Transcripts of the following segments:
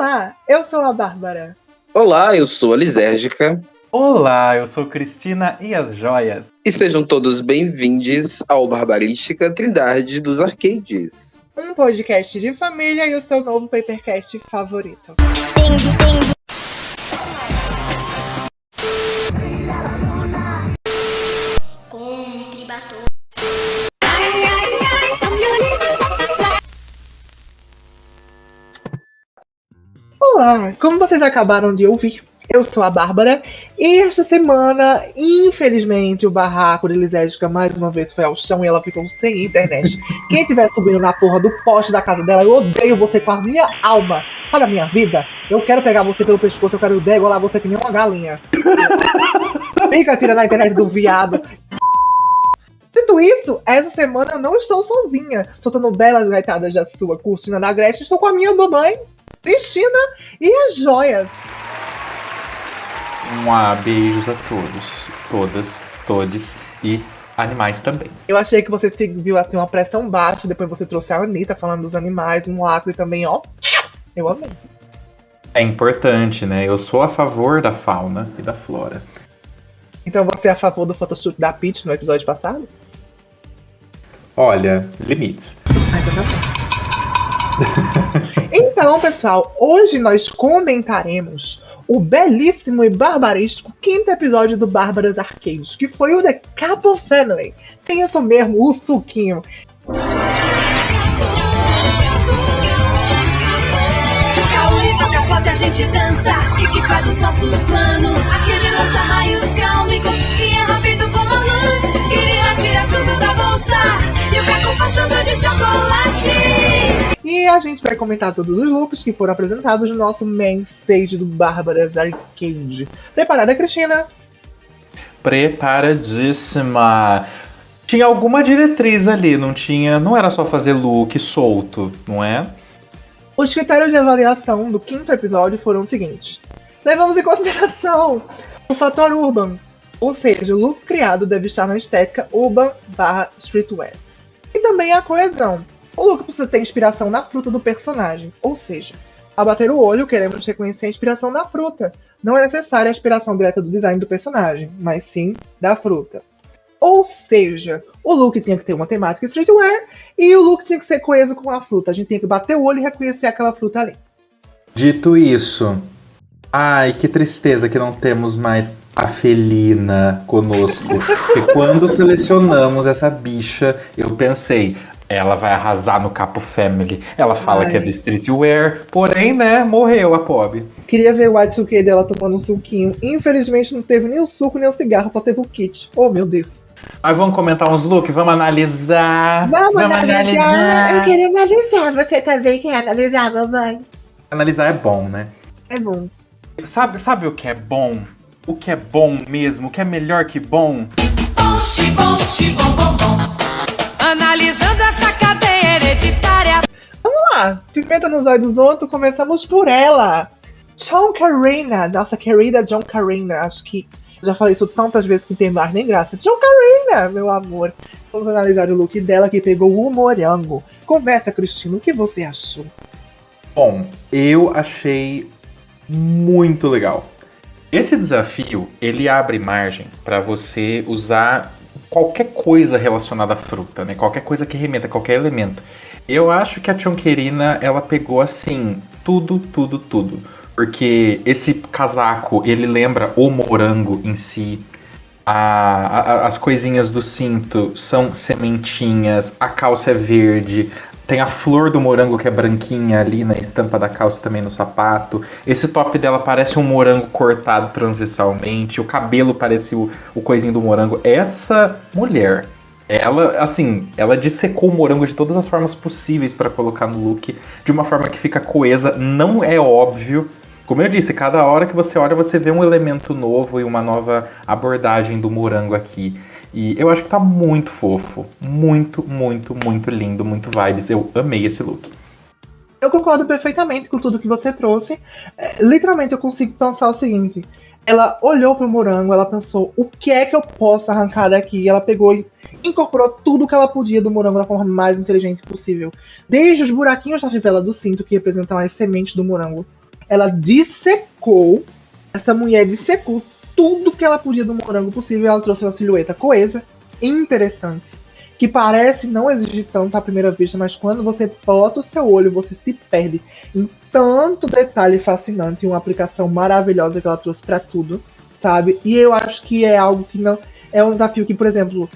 Olá, eu sou a Bárbara. Olá, eu sou a Lisérgica. Olá, eu sou Cristina e as Joias. E sejam todos bem-vindos ao Barbarística Trindade dos Arcades. Um podcast de família e o seu novo papercast favorito. Olá, como vocês acabaram de ouvir, eu sou a Bárbara e esta semana, infelizmente, o barraco de Lisérgica mais uma vez foi ao chão e ela ficou sem internet. Quem estiver subindo na porra do poste da casa dela, eu odeio você com a minha alma. Sabe a minha vida? Eu quero pegar você pelo pescoço, eu quero degolar você que nem uma galinha. Fica tirando a internet do viado. Dito isso, essa semana eu não estou sozinha. Soltando belas gaitadas da sua cortina da Gretchen, estou com a minha mamãe, Cristina e as Joias. Beijos a todos, todas, todes e animais também. Eu achei que você viu assim uma pressão baixa, depois você trouxe a Anitta falando dos animais, um acre também, ó. Eu amei. É importante, né? Eu sou a favor da fauna e da flora. Então você é a favor do photoshoot da Peach no episódio passado? Olha, limites. Então, pessoal, hoje nós comentaremos o belíssimo e barbarístico quinto episódio do Bárbaras Arcades, que foi o The Couple Family. Tem isso mesmo, o suquinho. A gente dança e que faz os nossos planos. Aquele lança raios cálmicos que é rápido como a luz. Queria tirar tudo da bolsa e o caco faz tudo de chocolate. E a gente vai comentar todos os looks que foram apresentados no nosso main stage do Bárbaras Arcade. Preparada, Cristina? Preparadíssima. Tinha alguma diretriz ali, não tinha? Não era só fazer look solto, não é? Os critérios de avaliação do quinto episódio foram os seguintes. Levamos em consideração o fator urban, ou seja, o look criado deve estar na estética urban/streetwear. E também a coesão. O look precisa ter inspiração na fruta do personagem, ou seja, ao bater o olho queremos reconhecer a inspiração da fruta. Não é necessária a inspiração direta do design do personagem, mas sim da fruta. Ou seja, o look tinha que ter uma temática streetwear e o look tinha que ser coeso com a fruta. A gente tinha que bater o olho e reconhecer aquela fruta ali. Dito isso, ai, que tristeza que não temos mais a Felina conosco. Porque quando selecionamos essa bicha, eu pensei, ela vai arrasar no Couple Family. Ela fala que é do streetwear, porém, né, morreu a pobre. Queria ver o Y2K dela tomando um suquinho. Infelizmente não teve nem o suco nem o cigarro, só teve o kit. Oh, meu Deus. Mas vamos comentar uns looks? Vamos analisar? Vamos analisar. Eu queria analisar. Você também quer analisar, mamãe? Analisar é bom, né? É bom. Sabe o que é bom? O que é bom mesmo? O que é melhor que bom? Bom, xibom, xibom, bom, bom. Analisando essa cadeia hereditária. Vamos lá. Pimenta nos olhos dos outros. Começamos por ela. John Carina. Nossa querida John Carina. Acho que já falei isso tantas vezes que não tem mais nem graça. John Carina, meu amor. Vamos analisar o look dela que pegou o morango. Começa, Cristina. O que você achou? Bom, eu achei muito legal. Esse desafio, ele abre margem para você usar qualquer coisa relacionada à fruta, né? Qualquer coisa que remeta, qualquer elemento. Eu acho que a Chonquerina, ela pegou assim, tudo. Porque esse casaco, ele lembra o morango em si. As coisinhas do cinto são sementinhas, a calça é verde. Tem a flor do morango que é branquinha ali na estampa da calça, também no sapato. Esse top dela parece um morango cortado transversalmente. O cabelo parece o coisinho do morango. Essa mulher, ela dissecou o morango de todas as formas possíveis para colocar no look. De uma forma que fica coesa, não é óbvio. Como eu disse, cada hora que você olha, você vê um elemento novo e uma nova abordagem do morango aqui. E eu acho que tá muito fofo. Muito lindo, muito vibes. Eu amei esse look. Eu concordo perfeitamente com tudo que você trouxe. Literalmente eu consigo pensar o seguinte. Ela olhou pro morango, ela pensou, o que é que eu posso arrancar daqui? Ela pegou e incorporou tudo que ela podia do morango da forma mais inteligente possível. Desde os buraquinhos da fivela do cinto, que representam as sementes do morango, Ela dissecou, essa mulher dissecou tudo que ela podia do morango possível. Ela trouxe uma silhueta coesa, interessante, que parece não exigir tanto à primeira vista, mas quando você bota o seu olho, você se perde em tanto detalhe fascinante, uma aplicação maravilhosa que ela trouxe pra tudo, sabe? E eu acho que é algo que não... É um desafio que, por exemplo,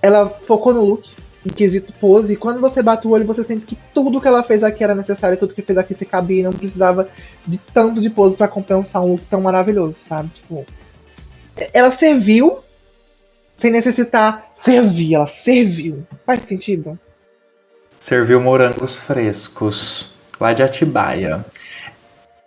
ela focou no look, em quesito pose, e quando você bate o olho, você sente que tudo que ela fez aqui era necessário, tudo que fez aqui se cabia, não precisava de tanto de pose pra compensar um look tão maravilhoso, sabe? Tipo, ela serviu sem necessitar servir, ela serviu. Faz sentido? Serviu morangos frescos, lá de Atibaia.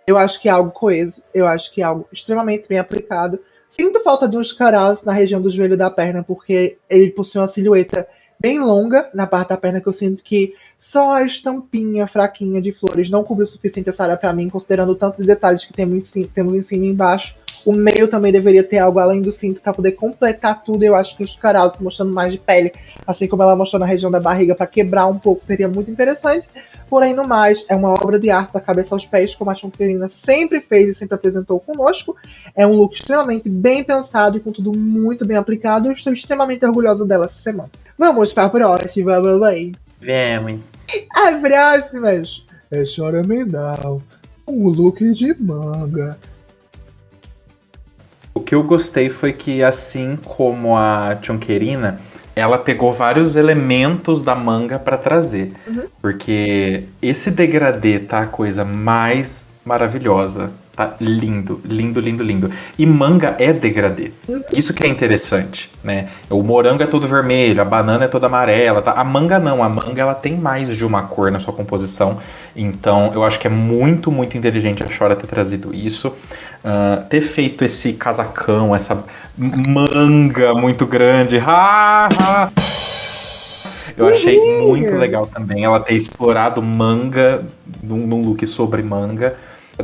Eu acho que é algo coeso, eu acho que é algo extremamente bem aplicado. Sinto falta de uns caras na região do joelho da perna, porque ele possui uma silhueta bem longa na parte da perna, que eu sinto que só a estampinha fraquinha de flores não cobriu o suficiente essa área pra mim, considerando o tanto de detalhes que temos em cima e embaixo. O meio também deveria ter algo além do cinto para poder completar tudo. Eu acho que os caraltos mostrando mais de pele, assim como ela mostrou na região da barriga, para quebrar um pouco, seria muito interessante. Porém, no mais, é uma obra de arte da cabeça aos pés, como a Chonquerina sempre fez e sempre apresentou conosco. É um look extremamente bem pensado e com tudo muito bem aplicado. Eu estou extremamente orgulhosa dela essa semana. Vamos para a próxima, mamãe. Vemos. A próxima é Chora Mendal, um look de manga. O que eu gostei foi que, assim como a Chonquerina, ela pegou vários elementos da manga pra trazer. Porque esse degradê tá a coisa mais maravilhosa. Tá lindo, lindo, lindo, lindo. E manga é degradê. Isso que é interessante, né? O morango é todo vermelho, a banana é toda amarela. Tá? A manga não, a manga ela tem mais de uma cor na sua composição. Então eu acho que é muito, muito inteligente a Chora ter trazido isso. Ter feito esse casacão, essa manga muito grande. Eu achei muito legal também ela ter explorado manga num look sobre manga.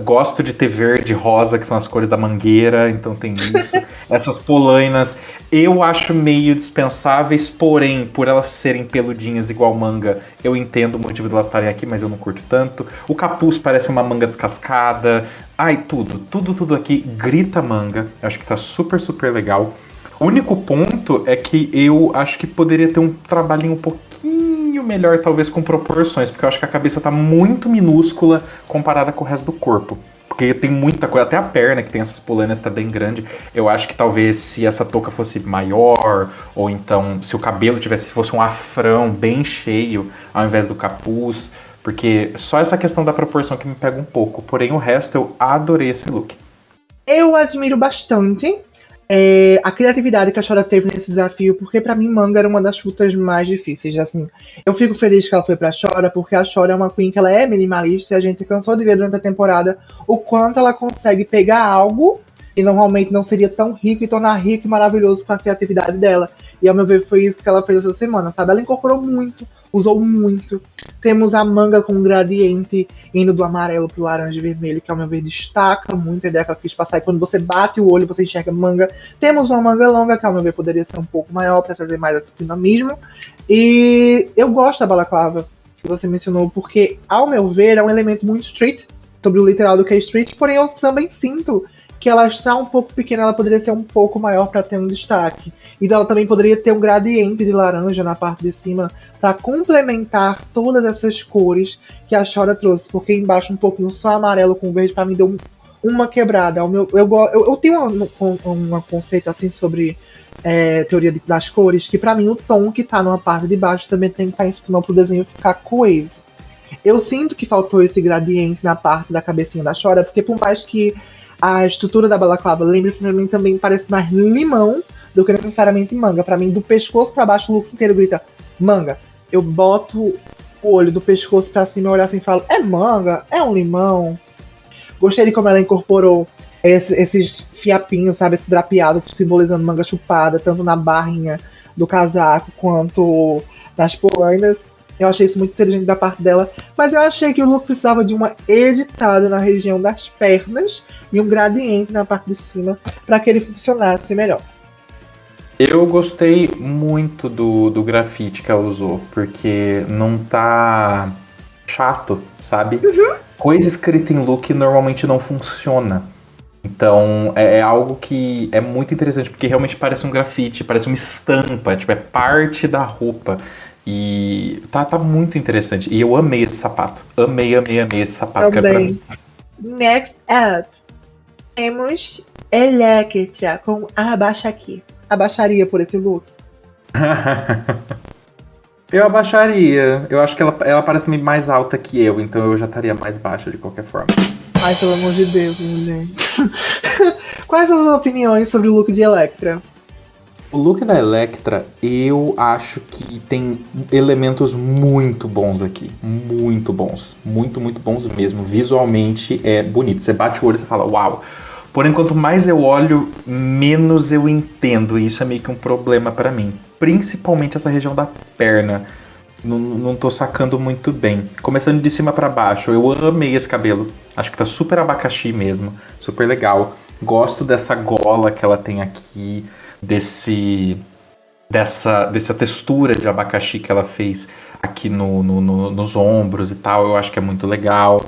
Gosto de ter verde e rosa, que são as cores da mangueira, então tem isso. Essas polainas eu acho meio dispensáveis, porém, por elas serem peludinhas igual manga, eu entendo o motivo de elas estarem aqui, mas eu não curto tanto. O capuz parece uma manga descascada. Ai, tudo aqui grita manga. Eu acho que tá super, super legal. O único ponto é que eu acho que poderia ter um trabalhinho um pouquinho melhor, talvez com proporções, porque eu acho que a cabeça tá muito minúscula comparada com o resto do corpo. Porque tem muita coisa, até a perna que tem essas polainas tá bem grande. Eu acho que talvez se essa touca fosse maior, ou então se o cabelo fosse um afrão bem cheio, ao invés do capuz, porque só essa questão da proporção que me pega um pouco. Porém, o resto eu adorei esse look. Eu admiro bastante a criatividade que a Chora teve nesse desafio, porque pra mim manga era uma das frutas mais difíceis, assim. Eu fico feliz que ela foi pra Chora, porque a Chora é uma queen que ela é minimalista, e a gente cansou de ver durante a temporada o quanto ela consegue pegar algo que normalmente não seria tão rico e tornar rico e maravilhoso com a criatividade dela. E ao meu ver foi isso que ela fez essa semana, sabe? Ela incorporou muito, usou muito. Temos a manga com gradiente indo do amarelo pro laranja e vermelho, que ao meu ver destaca muito a ideia que ela quis passar. E quando você bate o olho, você enxerga manga. Temos uma manga longa, que ao meu ver poderia ser um pouco maior para trazer mais esse dinamismo. E eu gosto da balaclava que você mencionou, porque ao meu ver é um elemento muito street, sobre o literal do que é street, porém eu também sinto que ela está um pouco pequena, ela poderia ser um pouco maior para ter um destaque. Então ela também poderia ter um gradiente de laranja na parte de cima para complementar todas essas cores que a Chora trouxe, porque embaixo um pouquinho só amarelo com verde para mim deu uma quebrada. Eu tenho um conceito assim sobre teoria das cores, que para mim o tom que tá numa parte de baixo também tem que estar em cima para o desenho ficar coeso. Eu sinto que faltou esse gradiente na parte da cabecinha da Chora, porque por mais que a estrutura da balaclava lembra pra mim também parece mais limão do que necessariamente manga. Pra mim, do pescoço pra baixo, o look inteiro grita manga. Eu boto o olho do pescoço pra cima e olho assim e falo, é manga? É um limão? Gostei de como ela incorporou esses fiapinhos, sabe? Esse drapeado simbolizando manga chupada, tanto na barrinha do casaco quanto nas polainas. Eu achei isso muito inteligente da parte dela, mas eu achei que o look precisava de uma editada na região das pernas e um gradiente na parte de cima para que ele funcionasse melhor. Eu gostei muito do grafite que ela usou, porque não tá chato, sabe? Coisa escrita em look normalmente não funciona. Então é algo que é muito interessante, porque realmente parece um grafite, parece uma estampa, tipo, é parte da roupa. E tá muito interessante. E eu amei esse sapato. Amei esse sapato. Que é pra mim. Next up, temos Electra com abaixaria por esse look. Eu abaixaria. Eu acho que ela parece mais alta que eu, então eu já estaria mais baixa de qualquer forma. Ai, pelo amor de Deus, mulher. Quais são as suas opiniões sobre o look de Electra? O look da Electra, eu acho que tem elementos muito bons aqui. Muito bons. Muito bons mesmo. Visualmente é bonito. Você bate o olho e você fala, uau. Porém, quanto mais eu olho, menos eu entendo. E isso é meio que um problema pra mim. Principalmente essa região da perna. Não tô sacando muito bem. Começando de cima pra baixo, eu amei esse cabelo. Acho que tá super abacaxi mesmo. Super legal. Gosto dessa gola que ela tem aqui. Dessa textura de abacaxi que ela fez aqui nos ombros e tal, eu acho que é muito legal.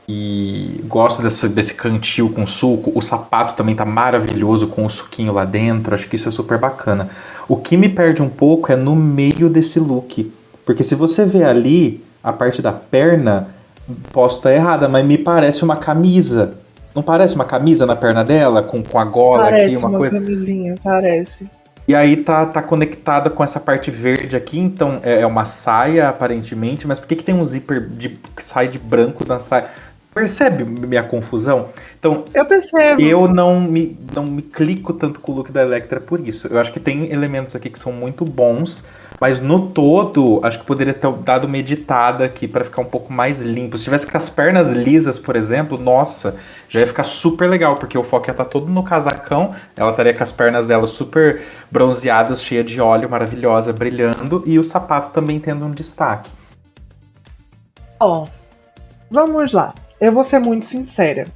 E gosto desse cantil com suco. O sapato também tá maravilhoso com o suquinho lá dentro, acho que isso é super bacana. O que me perde um pouco é no meio desse look, porque se você vê ali a parte da perna, posso estar errada, mas me parece uma camisa. Não parece uma camisa na perna dela, com a gola parece aqui, uma coisa? Camisinha, parece. E aí tá conectada com essa parte verde aqui, então é uma saia, aparentemente, mas por que tem um zíper que sai de branco na saia? Percebe minha confusão? Então, eu percebo. Eu não me clico tanto com o look da Electra por isso. Eu acho que tem elementos aqui que são muito bons, mas no todo, acho que poderia ter dado uma editada aqui para ficar um pouco mais limpo. Se tivesse com as pernas lisas, por exemplo, nossa, já ia ficar super legal, porque o foco ia estar todo no casacão, ela estaria com as pernas dela super bronzeadas, cheia de óleo, maravilhosa, brilhando, e o sapato também tendo um destaque. Vamos lá. Eu vou ser muito sincera.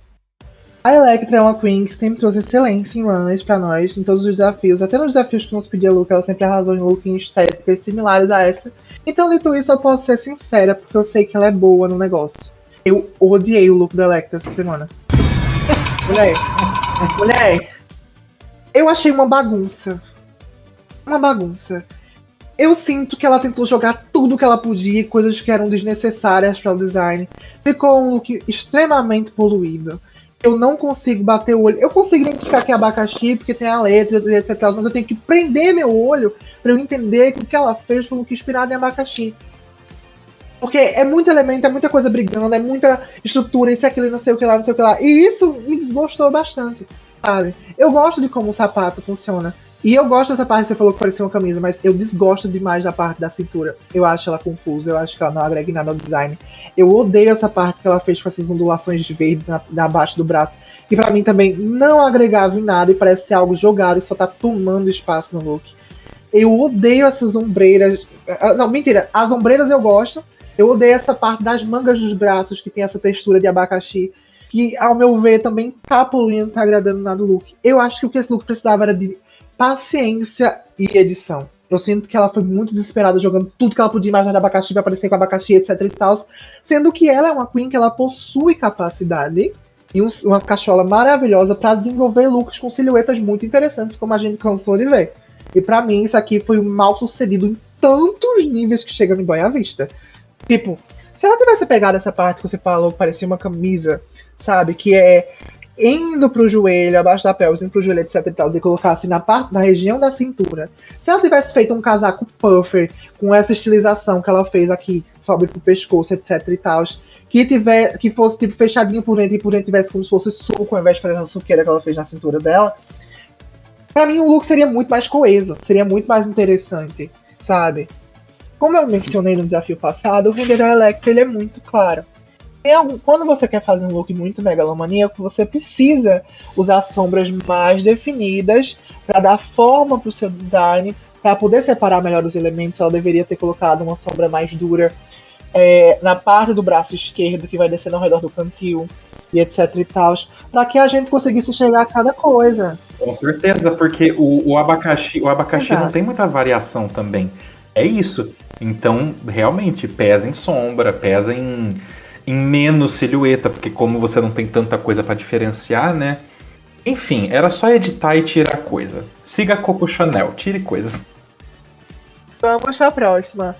A Electra é uma queen que sempre trouxe excelência em runners pra nós, em todos os desafios. Até nos desafios que nos pedia look, ela sempre arrasou em look em estéticas similares a essa. Então, dito isso, eu posso ser sincera, porque eu sei que ela é boa no negócio. Eu odiei o look da Electra essa semana. Mulher, eu achei uma bagunça. Eu sinto que ela tentou jogar tudo que ela podia, coisas que eram desnecessárias para o design. Ficou um look extremamente poluído. Eu não consigo bater o olho. Eu consigo identificar que é abacaxi, porque tem a letra, etc. Mas eu tenho que prender meu olho para eu entender que o que ela fez foi um look inspirado em abacaxi. Porque é muito elemento, é muita coisa brigando, é muita estrutura, isso, aquilo, não sei o que lá. E isso me desgostou bastante, sabe? Eu gosto de como o sapato funciona. E eu gosto dessa parte que você falou que parecia uma camisa, mas eu desgosto demais da parte da cintura. Eu acho ela confusa, eu acho que ela não agrega nada ao design. Eu odeio essa parte que ela fez com essas ondulações de verdes na baixa do braço, que pra mim também não agregava em nada e parece ser algo jogado que só tá tomando espaço no look. Eu odeio essas ombreiras. Não, mentira, as ombreiras eu gosto. Eu odeio essa parte das mangas dos braços, que tem essa textura de abacaxi, que ao meu ver também tá poluindo, tá agradando nada do look. Eu acho que o que esse look precisava era de paciência e edição. Eu sinto que ela foi muito desesperada jogando tudo que ela podia imaginar de abacaxi pra aparecer com abacaxi, etc e tal. Sendo que ela é uma queen que ela possui capacidade e uma cachola maravilhosa pra desenvolver looks com silhuetas muito interessantes, como a gente cansou de ver. E pra mim isso aqui foi mal sucedido em tantos níveis que chega a me dói a vista. Tipo, se ela tivesse pegado essa parte que você falou, que parecia uma camisa, sabe, que é indo pro joelho, abaixo da pelvis, indo pro joelho, etc e tal, e colocasse na parte da região da cintura. Se ela tivesse feito um casaco puffer, com essa estilização que ela fez aqui, que sobe pro pescoço, etc e tal, que fosse tipo fechadinho por dentro, e por dentro tivesse como se fosse suco, ao invés de fazer essa suqueira que ela fez na cintura dela, pra mim o look seria muito mais coeso, seria muito mais interessante, sabe? Como eu mencionei no desafio passado, o render da Electra ele é muito claro. Quando você quer fazer um look muito megalomaníaco, você precisa usar sombras mais definidas para dar forma para o seu design, para poder separar melhor os elementos. Ela deveria ter colocado uma sombra mais dura na parte do braço esquerdo, que vai descendo ao redor do cantil, e etc e tal, para que a gente conseguisse enxergar a cada coisa. Com certeza, porque o abacaxi não tem muita variação também. É isso. Então, realmente, pesa em sombra, pesa em menos silhueta, porque como você não tem tanta coisa pra diferenciar, né? Enfim, era só editar e tirar coisa. Siga a Coco Chanel, tire coisas. Vamos pra próxima.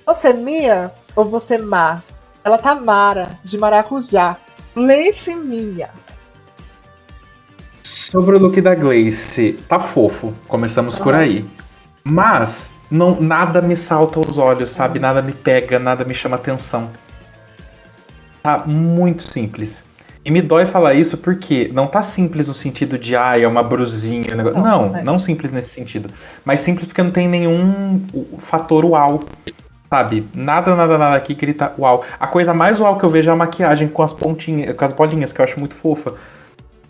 Você Mia ou você Má? Ela tá Mara, de maracujá. Lace Mia. Sobre o look da Glace, tá fofo, começamos por aí. Mas não, nada me salta aos olhos, sabe? Nada me pega, nada me chama atenção. Tá muito simples. E me dói falar isso porque não tá simples no sentido de, é uma brusinha. Não simples nesse sentido. Mas simples porque não tem nenhum fator uau, sabe? Nada aqui que ele tá uau. A coisa mais uau que eu vejo é a maquiagem com as pontinhas, com as bolinhas, que eu acho muito fofa.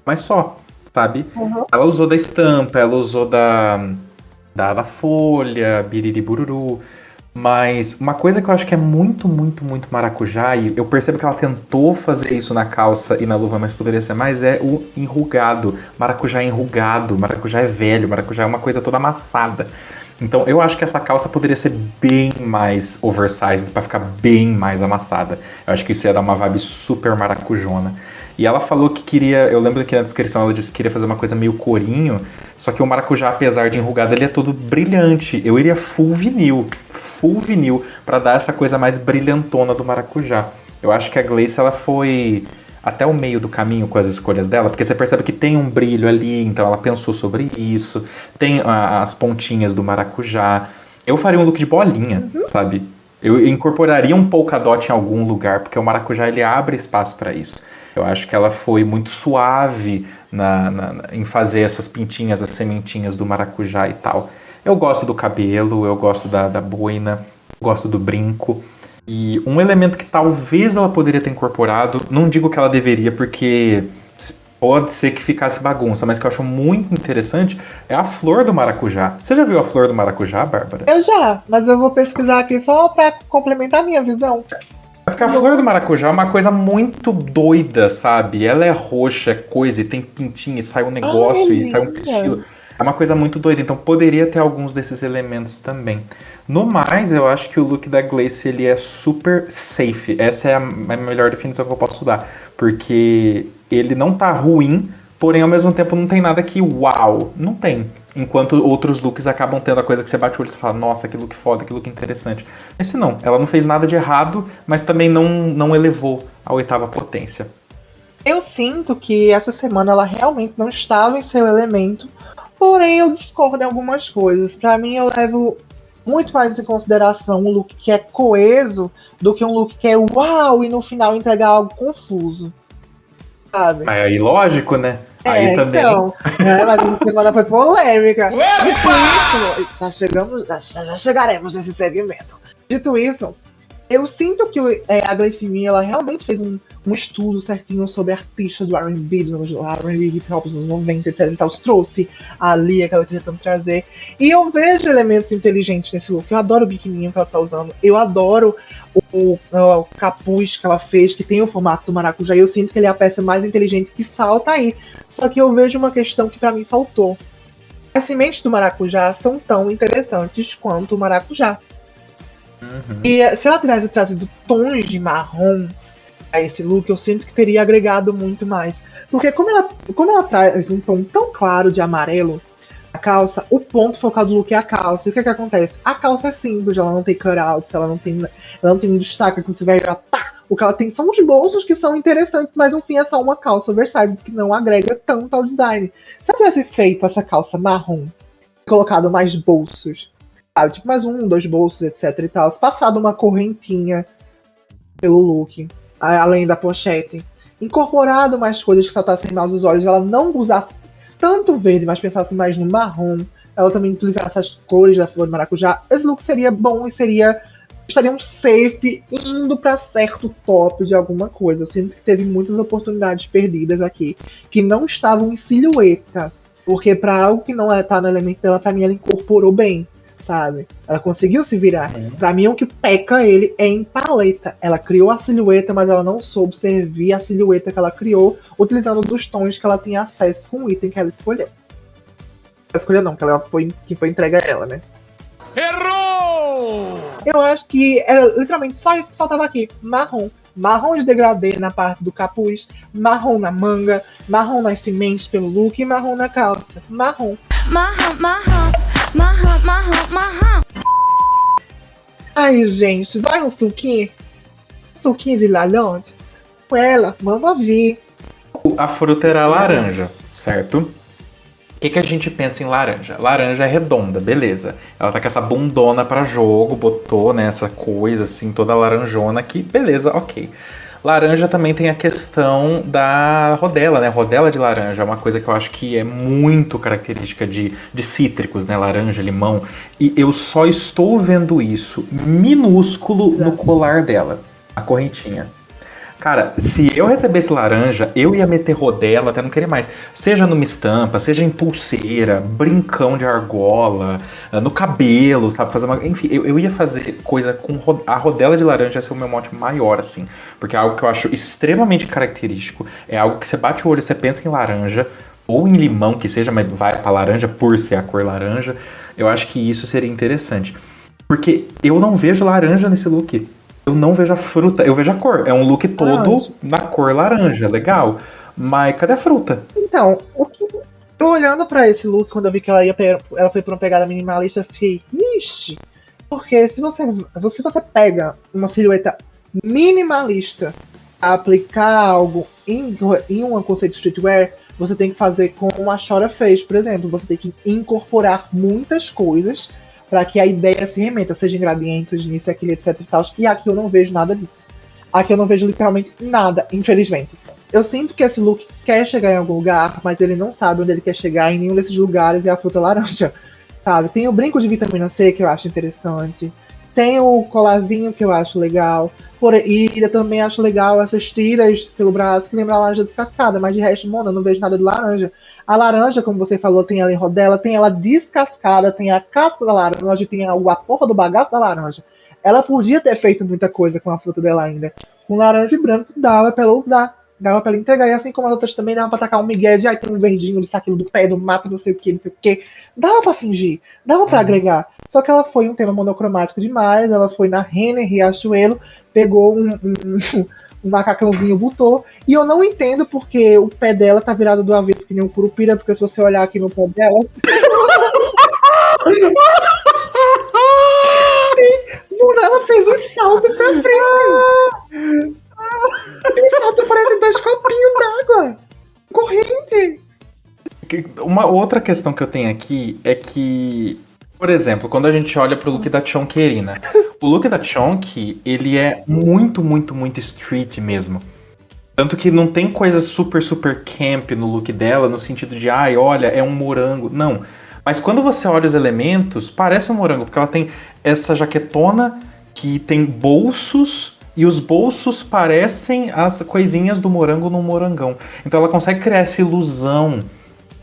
Mas só, sabe? Uhum. Ela usou da estampa, ela usou da folha, biriri bururu. Mas uma coisa que eu acho que é muito, muito, muito maracujá, e eu percebo que ela tentou fazer isso na calça e na luva, mas poderia ser mais, é o enrugado. Maracujá é enrugado, maracujá é velho, maracujá é uma coisa toda amassada. Então eu acho que essa calça poderia ser bem mais oversized, pra ficar bem mais amassada. Eu acho que isso ia dar uma vibe super maracujona. E ela falou que queria, eu lembro que na descrição ela disse que queria fazer uma coisa meio corinho, só que o maracujá, apesar de enrugado, ele é todo brilhante. Eu iria full vinil, pra dar essa coisa mais brilhantona do maracujá. Eu acho que a Glace, ela foi até o meio do caminho com as escolhas dela, porque você percebe que tem um brilho ali, então ela pensou sobre isso, tem as pontinhas do maracujá. Eu faria um look de bolinha, sabe? Eu incorporaria um polka dot em algum lugar, porque o maracujá, ele abre espaço pra isso. Eu acho que ela foi muito suave em fazer essas pintinhas, as sementinhas do maracujá e tal. Eu gosto do cabelo, eu gosto da boina, gosto do brinco. E um elemento que talvez ela poderia ter incorporado, não digo que ela deveria, porque pode ser que ficasse bagunça, mas que eu acho muito interessante, é a flor do maracujá. Você já viu a flor do maracujá, Bárbara? Eu já, mas eu vou pesquisar aqui só pra complementar a minha visão. É porque a flor do maracujá é uma coisa muito doida, sabe? Ela é roxa, é coisa, e tem pintinho, e sai um negócio, e sai um pistilo. É uma coisa muito doida, então poderia ter alguns desses elementos também. No mais, eu acho que o look da Glace, ele é super safe. Essa é a melhor definição que eu posso dar. Porque ele não tá ruim, porém ao mesmo tempo não tem nada que uau, não tem. Enquanto outros looks acabam tendo a coisa que você bate o olho e você fala, nossa, que look foda, que look interessante. Esse não, ela não fez nada de errado, mas também não elevou a oitava potência. Eu sinto que essa semana ela realmente não estava em seu elemento, porém eu discordo em algumas coisas. Pra mim, eu levo muito mais em consideração um look que é coeso do que um look que é uau e no final entregar algo confuso, sabe? Mas aí, lógico, né? Aí também. Então, mas essa semana foi polêmica. Dito isso, já chegaremos nesse segmento. Dito isso, eu sinto que a Glycemia, ela realmente fez um estudo certinho sobre artistas do R&B, do R&B hip hop dos anos 90, etc. Então, trouxe ali aquela que ela queria tanto trazer. E eu vejo elementos inteligentes nesse look. Eu adoro o biquininho que ela tá usando. Eu adoro o capuz que ela fez, que tem o formato do maracujá. E eu sinto que ele é a peça mais inteligente que salta aí. Só que eu vejo uma questão que pra mim faltou. As sementes do maracujá são tão interessantes quanto o maracujá. E se ela tivesse trazido tons de marrom a esse look, eu sinto que teria agregado muito mais. Porque como ela traz um tom tão claro de amarelo, a calça, o ponto focal do look é a calça. E o que acontece? A calça é simples, ela não tem cutouts, ela não tem um destaque que você vai ver, pá! O que ela tem são os bolsos que são interessantes, mas no fim é só uma calça oversized que não agrega tanto ao design. Se eu tivesse feito essa calça marrom, colocado mais bolsos, sabe? Tipo mais 1, 2 bolsos, etc e tal, passado uma correntinha pelo look, além da pochete, incorporado mais coisas que saltassem mais os olhos, ela não usasse tanto verde, mas pensasse mais no marrom, ela também utilizasse as cores da flor de maracujá, esse look seria bom e estaria um safe indo pra certo top de alguma coisa. Eu sinto que teve muitas oportunidades perdidas aqui, que não estavam em silhueta, porque pra algo que não tá no elemento dela, pra mim ela incorporou bem, sabe? Ela conseguiu se virar. Pra mim o que peca ele é em paleta. Ela criou a silhueta, mas ela não soube servir a silhueta que ela criou, utilizando dos tons que ela tinha acesso com o item que ela escolheu. Ela escolheu não, que foi entregue a ela, né? Errou! Eu acho que era literalmente só isso que faltava aqui. Marrom. Marrom de degradê na parte do capuz, marrom na manga, marrom nas sementes pelo look e marrom na calça. Marrom. Marrom, marrom, marrom, marrom, marrom. Aí, gente, vai um suquinho? Suquinho de laranja? Com ela, vamos ouvir. A fruta era laranja, certo? O que a gente pensa em laranja? Laranja é redonda, beleza. Ela tá com essa bundona pra jogo, botou, né, essa coisa assim, toda laranjona aqui, beleza, ok. Laranja também tem a questão da rodela, né? Rodela de laranja é uma coisa que eu acho que é muito característica de cítricos, né? Laranja, limão. E eu só estou vendo isso minúsculo no colar dela, a correntinha. Cara, se eu recebesse laranja, eu ia meter rodela até não querer mais. Seja numa estampa, seja em pulseira, brincão de argola, no cabelo, sabe? Fazer uma... Enfim, eu ia fazer coisa com a rodela de laranja, esse é o meu mote maior, assim. Porque é algo que eu acho extremamente característico. É algo que você bate o olho, você pensa em laranja, ou em limão, que seja, mas vai pra laranja por ser a cor laranja. Eu acho que isso seria interessante. Porque eu não vejo laranja nesse look. Eu não vejo a fruta, eu vejo a cor. É um look todo na cor laranja, legal. Mas cadê a fruta? Então, eu olhando pra esse look, quando eu vi que ela foi pra uma pegada minimalista, eu fiquei, ixi. Porque se você pega uma silhueta minimalista a aplicar algo em um conceito de streetwear, você tem que fazer como a Chora fez, por exemplo. Você tem que incorporar muitas coisas para que a ideia se remeta, seja ingredientes, seja isso, aquilo, etc e tal. E aqui eu não vejo nada disso. Aqui eu não vejo literalmente nada, infelizmente. Eu sinto que esse look quer chegar em algum lugar, mas ele não sabe onde ele quer chegar, em nenhum desses lugares é a fruta laranja, sabe? Tem o brinco de vitamina C, que eu acho interessante. Tem o colarzinho, que eu acho legal. E eu também acho legal essas tiras pelo braço, que lembram a laranja descascada. Mas de resto, mano, eu não vejo nada de laranja. A laranja, como você falou, tem ela em rodela, tem ela descascada, tem a casca da laranja, tem a porra do bagaço da laranja. Ela podia ter feito muita coisa com a fruta dela ainda. Com laranja e branco, dava pra ela usar. Dava pra ela entregar. E assim como as outras também, dava pra tacar um migué de tem um verdinho, de saquinho do pé, do mato, não sei o que, não sei o que. Dava pra fingir. Dava pra agregar. Só que ela foi um tema monocromático demais. Ela foi na Renner Riachuelo, pegou um macacãozinho, botou. E eu não entendo porque o pé dela tá virado do avesso que nem um curupira, porque se você olhar aqui no pé dela... ela fez um salto pra frente. Esse salto parece 2 copinhos d'água. Corrente. Uma outra questão que eu tenho aqui é que, por exemplo, quando a gente olha pro look da Chonquerina, o look da Chonk, ele é muito, muito, muito street mesmo. Tanto que não tem coisas super, super camp no look dela, no sentido de, olha, é um morango. Não. Mas quando você olha os elementos, parece um morango, porque ela tem essa jaquetona que tem bolsos, e os bolsos parecem as coisinhas do morango no morangão. Então ela consegue criar essa ilusão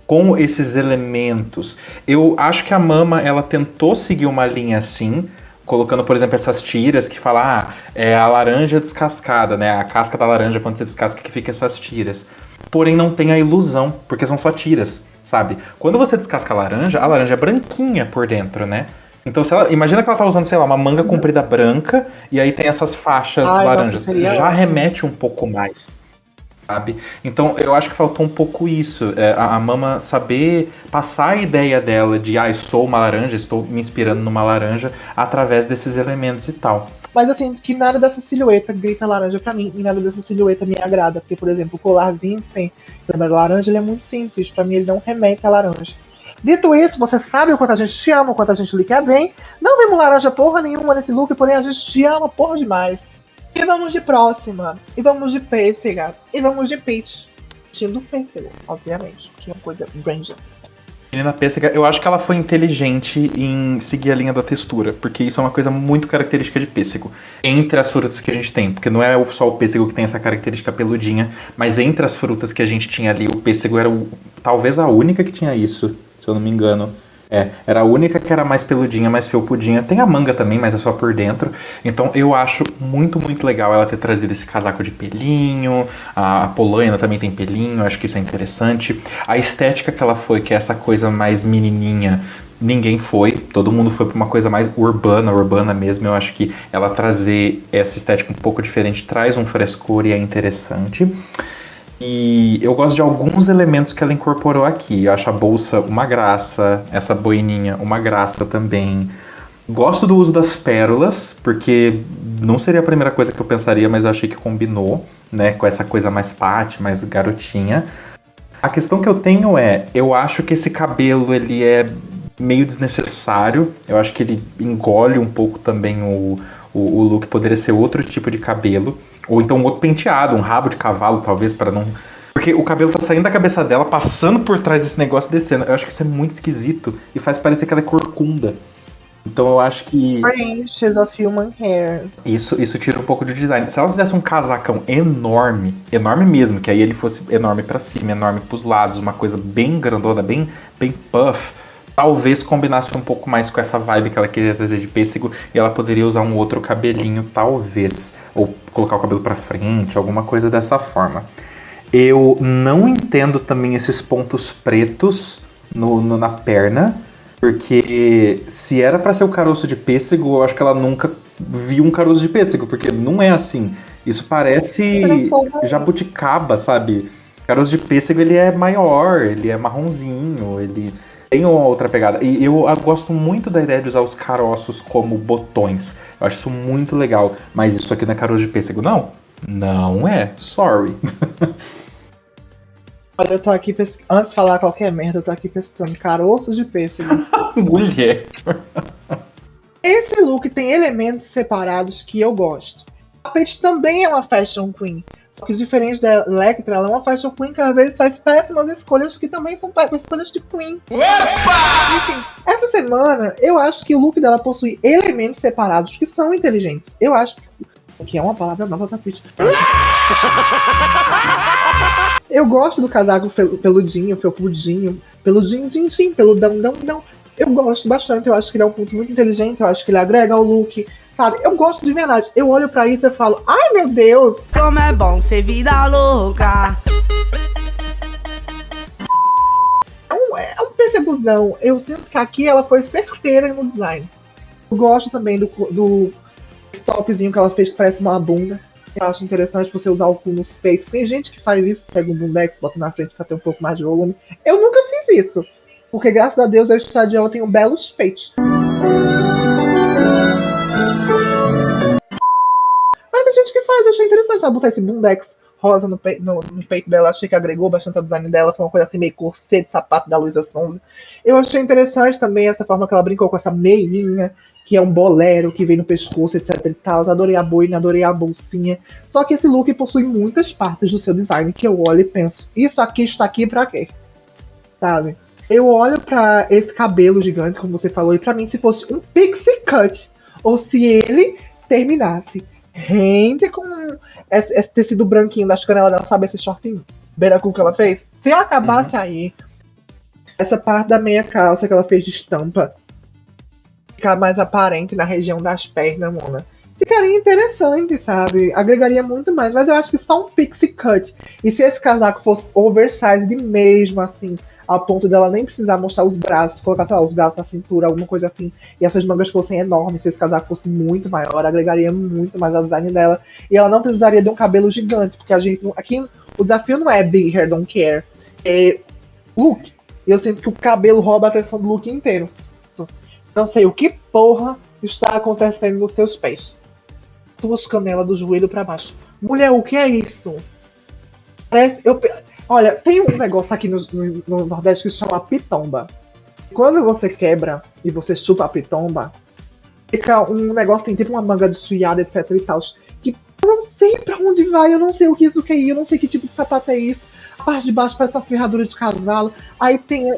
com esses elementos. Eu acho que a Mama, ela tentou seguir uma linha assim, colocando, por exemplo, essas tiras que fala, é a laranja descascada, né? A casca da laranja, quando você descasca, que fica essas tiras. Porém, não tem a ilusão, porque são só tiras, sabe? Quando você descasca a laranja é branquinha por dentro, né? Então, imagina que ela tá usando, sei lá, uma manga comprida branca, e aí tem essas faixas laranjas. Nossa, já remete um pouco mais, sabe? Então, eu acho que faltou um pouco isso. A Mama saber passar a ideia dela de, sou uma laranja, estou me inspirando numa laranja, através desses elementos e tal. Mas eu sinto que nada dessa silhueta grita laranja pra mim, e nada dessa silhueta me agrada. Porque, por exemplo, o colarzinho que tem da laranja, ele é muito simples. Pra mim, ele não remete a laranja. Dito isso, você sabe o quanto a gente te ama, o quanto a gente lhe quer bem. Não vemos laranja porra nenhuma nesse look, porém a gente te ama porra demais. E vamos de próxima. E vamos de pêssega. E vamos de peach. Estilo pêssego, obviamente. Que é uma coisa Ranger. Menina pêssega, eu acho que ela foi inteligente em seguir a linha da textura, porque isso é uma coisa muito característica de pêssego. Entre as frutas que a gente tem, porque não é só o pêssego que tem essa característica peludinha, mas entre as frutas que a gente tinha ali, o pêssego era talvez a única que tinha isso, se eu não me engano. Era a única que era mais peludinha, mais felpudinha. Tem a manga também, mas é só por dentro. Então eu acho muito, muito legal ela ter trazido esse casaco de pelinho. A Polaina também tem pelinho, acho que isso é interessante. A estética que ela foi, que é essa coisa mais menininha, ninguém foi. Todo mundo foi pra uma coisa mais urbana mesmo. Eu acho que ela trazer essa estética um pouco diferente traz um frescor e é interessante. E eu gosto de alguns elementos que ela incorporou aqui. Eu acho a bolsa uma graça, essa boininha uma graça também. Gosto do uso das pérolas, porque não seria a primeira coisa que eu pensaria, mas eu achei que combinou, né, com essa coisa mais Paty, mais garotinha. A questão que eu tenho eu acho que esse cabelo, ele é meio desnecessário. Eu acho que ele engole um pouco também o look, poderia ser outro tipo de cabelo. Ou então um outro penteado, um rabo de cavalo, talvez, para não... Porque o cabelo tá saindo da cabeça dela, passando por trás desse negócio e descendo. Eu acho que isso é muito esquisito e faz parecer que ela é corcunda. Então eu acho que... Branches of human hair. Isso tira um pouco de design. Se ela fizesse um casacão enorme, enorme mesmo, que aí ele fosse enorme pra cima, enorme pros lados, uma coisa bem grandona, bem puff, talvez combinasse um pouco mais com essa vibe que ela queria trazer de pêssego, e ela poderia usar um outro cabelinho, talvez. Ou colocar o cabelo pra frente, alguma coisa dessa forma. Eu não entendo também esses pontos pretos na perna, porque se era pra ser o caroço de pêssego, eu acho que ela nunca viu um caroço de pêssego, porque não é assim. Isso parece jabuticaba, sabe? O caroço de pêssego, ele é maior, ele é marronzinho, ele... tem uma outra pegada. E eu gosto muito da ideia de usar os caroços como botões. Eu acho isso muito legal. Mas isso aqui não é caroço de pêssego, não? Não é. Sorry. Olha, eu tô aqui antes de falar qualquer merda, eu tô aqui pesquisando caroços de pêssego. Mulher. Esse look tem elementos separados que eu gosto. A Paty também é uma fashion queen. Só que diferente da Electra, ela é uma fashion queen que às vezes faz péssimas escolhas que também são escolhas de queen. Opa! Enfim, essa semana eu acho que o look dela possui elementos separados que são inteligentes. Eu acho que é uma palavra nova pra Paty. Eu gosto do casaco peludinho, felpudinho, peludinho, peludão. Eu gosto bastante, eu acho que ele é um ponto muito inteligente, eu acho que ele agrega ao look. Sabe, eu gosto de verdade. Eu olho pra isso e falo, ai meu Deus! Como é bom ser vida louca! É um perseguzão. Eu sinto que aqui ela foi certeira no design. Eu gosto também do topzinho que ela fez que parece uma bunda. Eu acho interessante você usar o cu nos peitos. Tem gente que faz isso, pega um bundex, bota na frente pra ter um pouco mais de volume. Eu nunca fiz isso. Porque graças a Deus a Estadião tem belos peitos. Mas tem gente que faz, eu achei interessante ela botar esse bundex rosa no peito dela, achei que agregou bastante ao design dela, foi uma coisa assim meio corset de sapato da Luísa Sonza. Eu achei interessante também essa forma que ela brincou com essa meinha, que é um bolero que vem no pescoço, etc e tal. Adorei a boina, adorei a bolsinha. Só que esse look possui muitas partes do seu design que eu olho e penso, isso aqui está aqui pra quê? Sabe? Eu olho pra esse cabelo gigante, como você falou, e pra mim se fosse um pixie cut, ou se ele terminasse rende com esse tecido branquinho das canelas dela, sabe? Esse shortinho beiracu que ela fez. Se ela acabasse aí, essa parte da meia calça que ela fez de estampa ficar mais aparente na região das pernas, mona, ficaria interessante, sabe? Agregaria muito mais, mas eu acho que só um pixie cut. E se esse casaco fosse oversized mesmo, assim, ao ponto dela nem precisar mostrar os braços, colocar, sei lá, os braços na cintura, alguma coisa assim, e essas mangas fossem enormes, se esse casaco fosse muito maior, agregaria muito mais ao design dela, e ela não precisaria de um cabelo gigante, porque a gente, aqui, o desafio não é big hair, don't care, é look, e eu sinto que o cabelo rouba a atenção do look inteiro. Não sei o que porra está acontecendo nos seus pés. Suas canelas do joelho pra baixo. Mulher, o que é isso? Parece, olha, tem um negócio aqui no Nordeste que se chama pitomba. Quando você quebra e você chupa a pitomba, fica um negócio assim, tipo uma manga desfiada, etc e tal. Que eu não sei pra onde vai, eu não sei o que isso que é, eu não sei que tipo de sapato é isso. A parte de baixo parece uma ferradura de cavalo. Aí tem...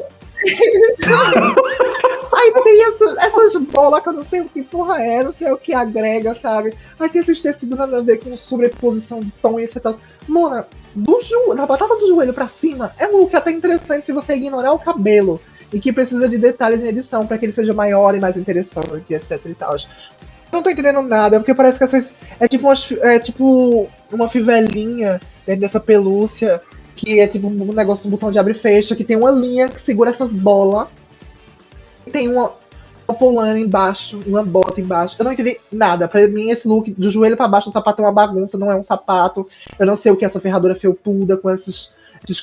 Aí tem essas bolas que eu não sei o que porra é, não sei o que agrega, sabe? Aí tem esses tecidos nada a ver com sobreposição de tom e etc. Mona, da batata do joelho pra cima, é um look até interessante se você ignorar o cabelo. e que precisa de detalhes em edição para que ele seja maior e mais interessante, etc e tal. Não tô entendendo nada, porque parece que essas é tipo uma fivelinha dentro dessa pelúcia, que é tipo um negócio, um botão de abre e fecha, que tem uma linha que segura essas bolas, e tem uma polaina embaixo, uma bota embaixo. Eu não entendi nada. Pra mim, esse look do joelho pra baixo, o sapato é uma bagunça, não é um sapato. Eu não sei o que é essa ferradura felpuda com esses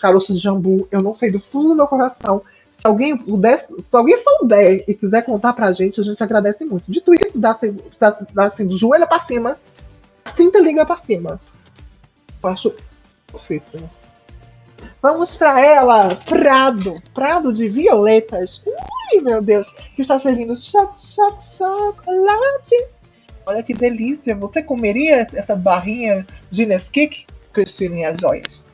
caroços de jambu. Eu não sei do fundo do meu coração. Se alguém souber e quiser contar pra gente, a gente agradece muito. Dito isso, dá assim do joelho pra cima, a cinta liga pra cima. Eu acho difícil. Vamos pra ela, Prado de violetas. Ui, meu Deus, que está servindo chocolate. Olha que delícia. Você comeria essa barrinha de Nesquik, Cristina e as joias?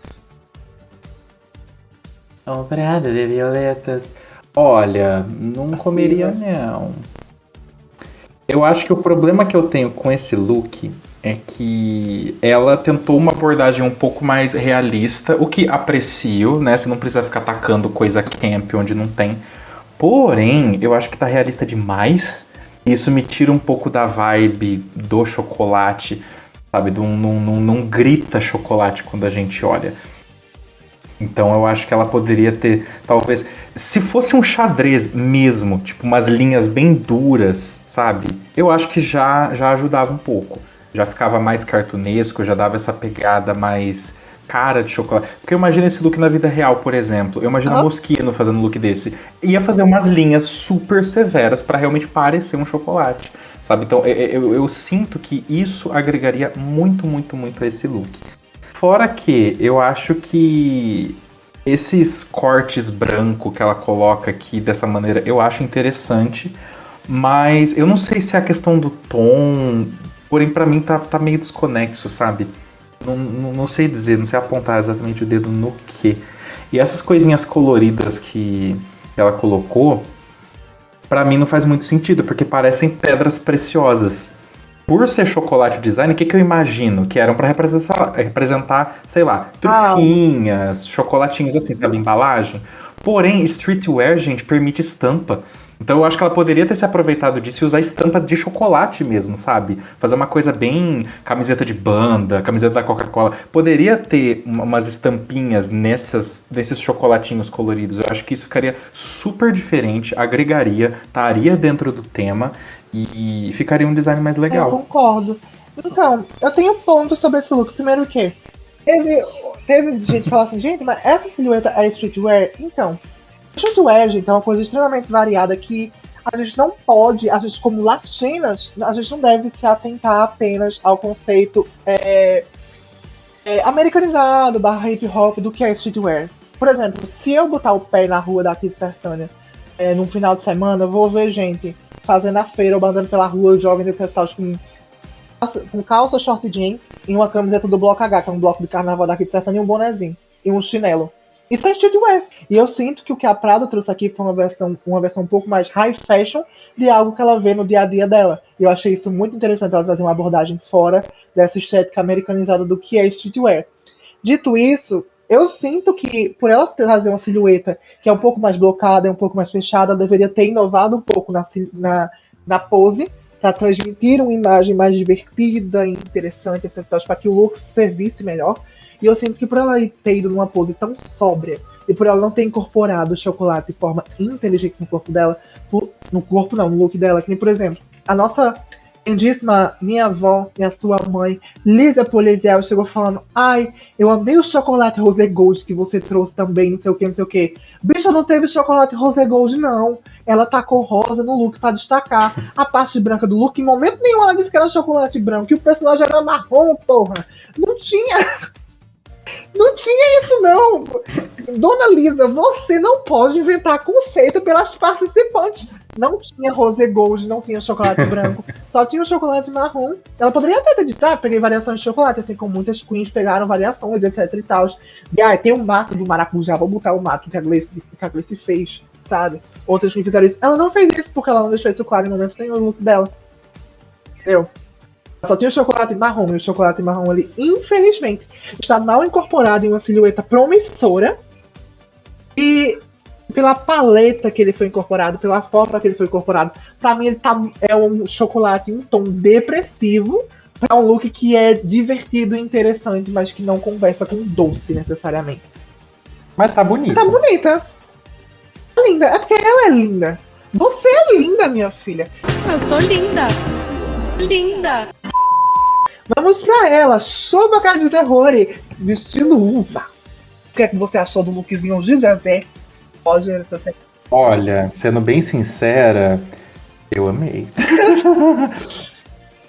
Um prado de violetas. Olha, não Assim, comeria não. Eu acho que o problema que eu tenho com esse look é que ela tentou uma abordagem um pouco mais realista, o que aprecio, né? Você não precisa ficar atacando coisa camp onde não tem. Porém, eu acho que tá realista demais. Isso me tira um pouco da vibe do chocolate, sabe? Não grita chocolate quando a gente olha. Então eu acho que ela poderia ter, talvez, se fosse um xadrez mesmo, tipo umas linhas bem duras, sabe? Eu acho que já ajudava um pouco. Já ficava mais cartunesco, já dava essa pegada mais cara de chocolate. Porque eu imagino esse look na vida real, por exemplo. Eu imagino a Moschino fazendo um look desse. Ia fazer umas linhas super severas pra realmente parecer um chocolate, sabe? Então eu sinto que isso agregaria muito, muito, muito a esse look. Fora que eu acho que esses cortes branco que ela coloca aqui dessa maneira, eu acho interessante, mas eu não sei se é a questão do tom, porém pra mim tá meio desconexo, sabe? Não sei dizer, não sei apontar exatamente o dedo no quê. E essas coisinhas coloridas que ela colocou, pra mim não faz muito sentido, porque parecem pedras preciosas. Por ser chocolate design, o que eu imagino? Que eram pra representar, sei lá, trufinhas, chocolatinhos assim, sabe, embalagem. Porém, streetwear, gente, permite estampa. Então eu acho que ela poderia ter se aproveitado disso e usar estampa de chocolate mesmo, sabe? Fazer uma coisa bem camiseta de banda, camiseta da Coca-Cola. Poderia ter umas estampinhas nesses chocolatinhos coloridos. Eu acho que isso ficaria super diferente, agregaria, estaria dentro do tema e ficaria um design mais legal. Eu concordo. Então, eu tenho pontos sobre esse look. Primeiro que teve gente que fala assim, gente, mas essa silhueta é streetwear? Então, streetwear, gente, é uma coisa extremamente variada que a gente não pode, a gente como latinas, a gente não deve se atentar apenas ao conceito americanizado, / hip hop do que é streetwear. Por exemplo, se eu botar o pé na rua daqui de Sertânia num final de semana, eu vou ver gente fazendo a feira ou andando pela rua, jovens, etc. Com calça, short jeans e uma camiseta do Bloco H, que é um bloco de carnaval daqui de Sertânia, e um bonezinho e um chinelo. Isso é streetwear. E eu sinto que o que a Prado trouxe aqui foi uma versão um pouco mais high fashion de algo que ela vê no dia a dia dela. E eu achei isso muito interessante, ela trazer uma abordagem fora dessa estética americanizada do que é streetwear. Dito isso, eu sinto que, por ela trazer uma silhueta que é um pouco mais blocada, um pouco mais fechada, ela deveria ter inovado um pouco na pose, para transmitir uma imagem mais divertida e interessante, etc., para que o look servisse melhor. E eu sinto que por ela ter ido numa pose tão sóbria, e por ela não ter incorporado o chocolate de forma inteligente no corpo dela, no look dela, que nem, por exemplo, a nossa lindíssima minha avó e a sua mãe, Lisa Poliziel, chegou falando: ai, eu amei o chocolate rosé gold que você trouxe também, não sei o que, não sei o que. Bicha, não teve chocolate rosé gold, não. Ela tacou rosa no look pra destacar a parte branca do look. Em momento nenhum ela disse que era chocolate branco, que o personagem era marrom, porra. Não tinha isso, não. Dona Lisa, você não pode inventar conceito pelas participantes. Não tinha rosé gold, não tinha chocolate branco, só tinha o chocolate marrom. Ela poderia até editar, peguei variações de chocolate, assim como muitas queens pegaram variações, etc e tal. E tem um mato do maracujá, vou botar o mato que a Gleice fez, sabe? Outras que fizeram isso. Ela não fez isso porque ela não deixou isso claro em momento nenhum no look dela. Entendeu? Só tinha o chocolate marrom, e o chocolate marrom ali, infelizmente, está mal incorporado em uma silhueta promissora. E pela paleta que ele foi incorporado, pela forma que ele foi incorporado. Pra mim, ele é um chocolate em um tom depressivo pra um look que é divertido e interessante, mas que não conversa com doce necessariamente. Mas tá bonito. Tá bonita. Tá linda. É porque ela é linda. Você é linda, minha filha. Eu sou linda. Linda. Vamos pra ela. Choboca de terror, vestindo uva. O que é que você achou do lookzinho de Zezé? Roger, você... Olha, sendo bem sincera, eu amei.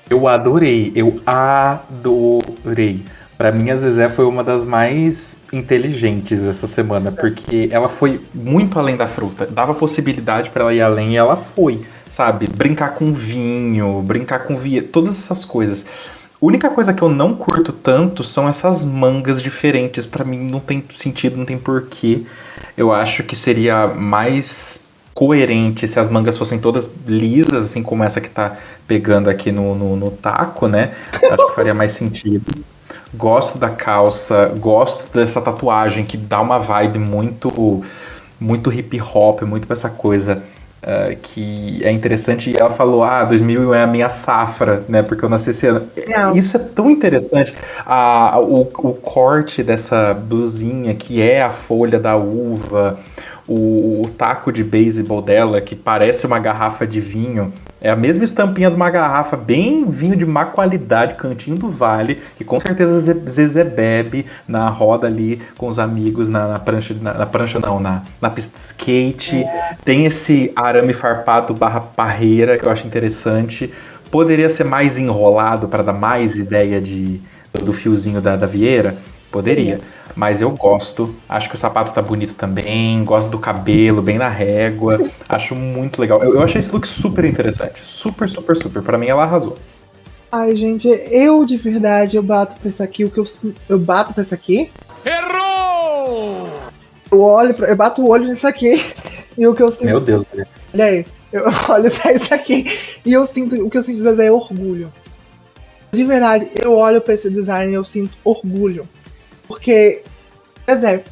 Eu adorei. Pra mim, a Zezé foi uma das mais inteligentes essa semana, porque ela foi muito além da fruta. Dava possibilidade pra ela ir além e ela foi, sabe? Brincar com vinho, brincar com todas essas coisas. A única coisa que eu não curto tanto são essas mangas diferentes. Pra mim não tem sentido, não tem porquê. Eu acho que seria mais coerente se as mangas fossem todas lisas, assim como essa que tá pegando aqui no taco, né? Acho que faria mais sentido. Gosto da calça, gosto dessa tatuagem que dá uma vibe muito, muito hip hop, muito pra essa coisa que é interessante. E ela falou, 2000 é a minha safra, né? Porque eu nasci esse ano. Não. Isso é tão interessante. O corte dessa blusinha, que é a folha da uva, o taco de beisebol dela, que parece uma garrafa de vinho, é a mesma estampinha de uma garrafa, bem vinho de má qualidade, Cantinho do Vale, que com certeza Zezé bebe na roda ali com os amigos na prancha não, na pista de skate. Tem esse arame farpado barra parreira, que eu acho interessante. Poderia ser mais enrolado para dar mais ideia do fiozinho da Vieira? Poderia. Mas eu gosto, acho que o sapato tá bonito também, gosto do cabelo, bem na régua, acho muito legal. Eu achei esse look super interessante, super, super, super. Pra mim ela arrasou. Ai, gente, eu de verdade, eu bato pra isso aqui, eu bato pra isso aqui. Errou! Eu bato o olho nisso aqui, e o que eu sinto... Meu Deus, olha aí, eu olho pra isso aqui, e o que eu sinto Zezé é orgulho. De verdade, eu olho pra esse design e eu sinto orgulho. Porque, Zezé,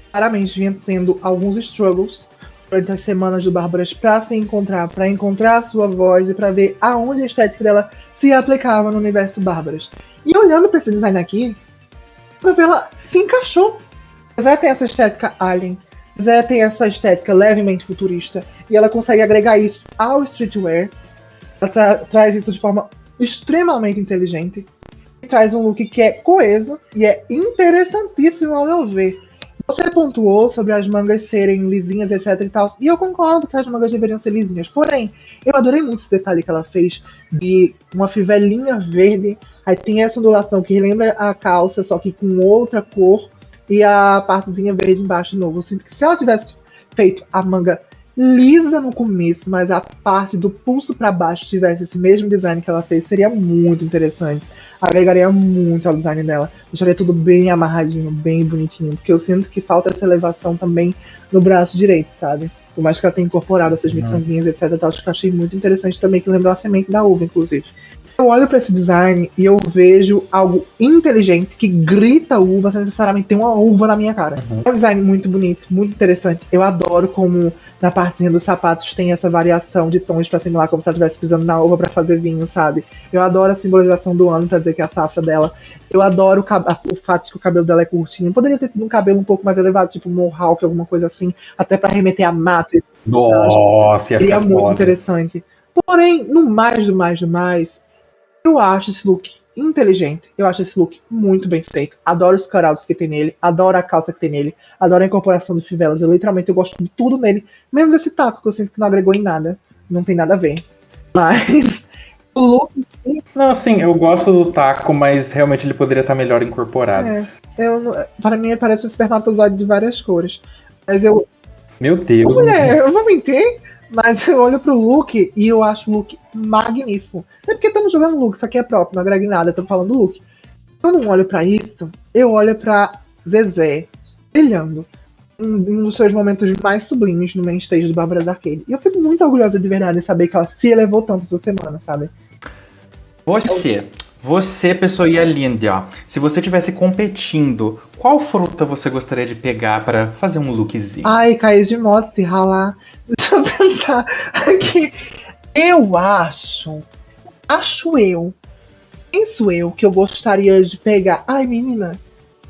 claramente vinha tendo alguns struggles durante as semanas do Bárbaras pra se encontrar, pra encontrar a sua voz e pra ver aonde a estética dela se aplicava no universo Bárbaras. E olhando pra esse design aqui, ela se encaixou. Zezé tem essa estética alien, Zezé tem essa estética levemente futurista, e ela consegue agregar isso ao streetwear. Ela traz isso de forma extremamente inteligente. Traz um look que é coeso e é interessantíssimo ao meu ver. Você pontuou sobre as mangas serem lisinhas, etc e tal, e eu concordo que as mangas deveriam ser lisinhas. Porém, eu adorei muito esse detalhe que ela fez de uma fivelinha verde, aí tem essa ondulação que lembra a calça, só que com outra cor, e a partezinha verde embaixo de novo. Eu sinto que se ela tivesse feito a manga lisa no começo, mas a parte do pulso para baixo tivesse esse mesmo design que ela fez, seria muito interessante. Agregaria muito ao design dela. Deixaria tudo bem amarradinho, bem bonitinho. Porque eu sinto que falta essa elevação também no braço direito, sabe? Por mais que ela tenha incorporado essas miçanguinhas, etc. Tal, que eu achei muito interessante também, que lembrou a semente da uva, inclusive. Eu olho para esse design e eu vejo algo inteligente que grita uva sem necessariamente ter uma uva na minha cara. É um design muito bonito, muito interessante. Eu adoro como na partezinha dos sapatos tem essa variação de tons pra simular como se ela estivesse pisando na uva pra fazer vinho, sabe? Eu adoro a simbolização do ano pra dizer que é a safra dela. Eu adoro o fato de que o cabelo dela é curtinho. Poderia ter tido um cabelo um pouco mais elevado, tipo um mohawk, alguma coisa assim, até pra remeter a mato. Nossa, ia ficar muito foda. interessante. Porém, no mais do mais, eu acho esse look inteligente. Eu acho esse look muito bem feito. Adoro os cutouts que tem nele. Adoro a calça que tem nele. Adoro a incorporação de fivelas. Eu gosto de tudo nele. Menos esse taco, que eu sinto que não agregou em nada. Não tem nada a ver. Mas o look... Não, assim, eu gosto do taco, mas realmente ele poderia estar melhor incorporado. Para mim, parece um espermatozoide de várias cores. Mas eu... Meu Deus. eu vou mentir, mas eu olho pro look e eu acho o look magnífico. É porque estamos jogando look, isso aqui é próprio, não agrega em nada, estamos falando do look. Eu não olho pra isso, eu olho pra Zezé brilhando em um dos seus momentos mais sublimes no main stage do Bárbaras Arcade. E eu fico muito orgulhosa de verdade de saber que ela se elevou tanto essa semana, sabe? Você, pessoa linda, se você estivesse competindo, qual fruta você gostaria de pegar para fazer um lookzinho? Ai, caí de moto se ralar. Deixa eu pensar aqui. Eu penso eu que eu gostaria de pegar. Ai, menina,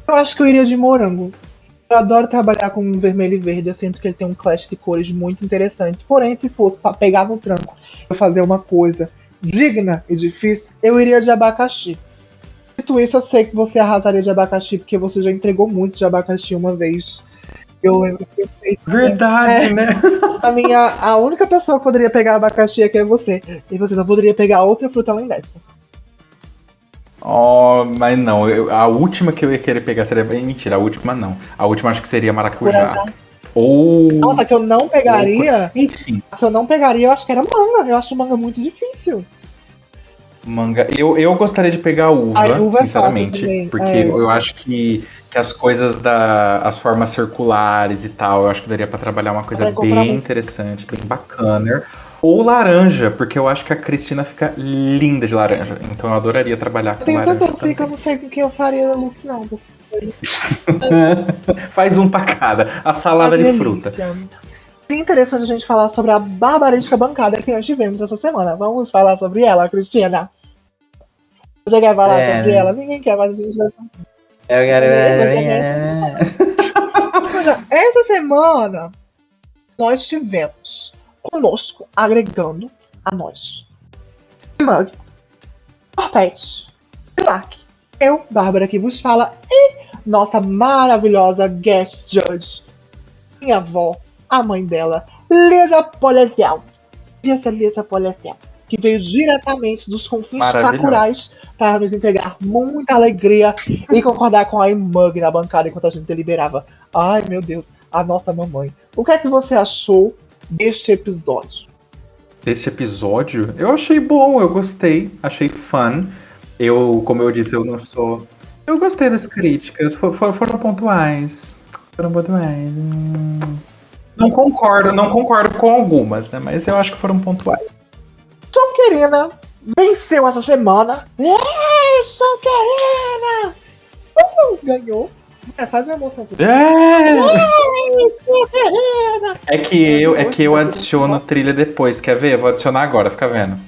eu acho que eu iria de morango. Eu adoro trabalhar com vermelho e verde, eu sinto que ele tem um clash de cores muito interessante. Porém, se fosse pra pegar no tranco e fazer uma coisa digna e difícil, eu iria de abacaxi. Dito isso, eu sei que você arrasaria de abacaxi, porque você já entregou muito de abacaxi uma vez. Eu lembro que eu fiz. Verdade, né? A única pessoa que poderia pegar abacaxi aqui é você. E você não poderia pegar outra fruta além dessa. Oh, mas não, a última que eu ia querer pegar seria. Mentira, a última não. A última acho que seria maracujá. Ou. Nossa, que eu não pegaria. Enfim. A que eu não pegaria, eu acho que era manga. Eu acho manga muito difícil. Manga. Eu gostaria de pegar uva, uva sinceramente. É fácil também, porque eu acho que as coisas as formas circulares e tal, eu acho que daria pra trabalhar uma coisa bem interessante, bem bacana. Ou laranja, porque eu acho que a Cristina fica linda de laranja. Então eu adoraria trabalhar com laranja. Que eu não sei com que eu faria look, não. Faz um pra cada. A salada de fruta. É interessante a gente falar sobre a barbarística bancada que nós tivemos essa semana. Vamos falar sobre ela, Cristina. Você quer falar sobre ela? Ninguém quer, mas a gente vai falar. Eu quero Essa semana nós tivemos conosco, agregando a nós, Mug, Corpete, Black, eu, Bárbara, que vos fala, e nossa maravilhosa guest judge, minha avó, a mãe dela, Lisa Polesiel, que veio diretamente dos confins sacurais para nos entregar muita alegria e concordar com a Mug na bancada enquanto a gente deliberava. Ai, meu Deus, a nossa mamãe. O que é que você achou deste episódio? Deste episódio? Eu achei bom, eu gostei, achei fun. Como eu disse, eu não sou... Eu gostei das críticas, foram pontuais. Não concordo com algumas, né? Mas eu acho que foram pontuais. Sonquerina venceu essa semana. Sonquerina! Ganhou. Faz uma emoção. É que eu adiciono trilha depois, quer ver? Eu vou adicionar agora, fica vendo.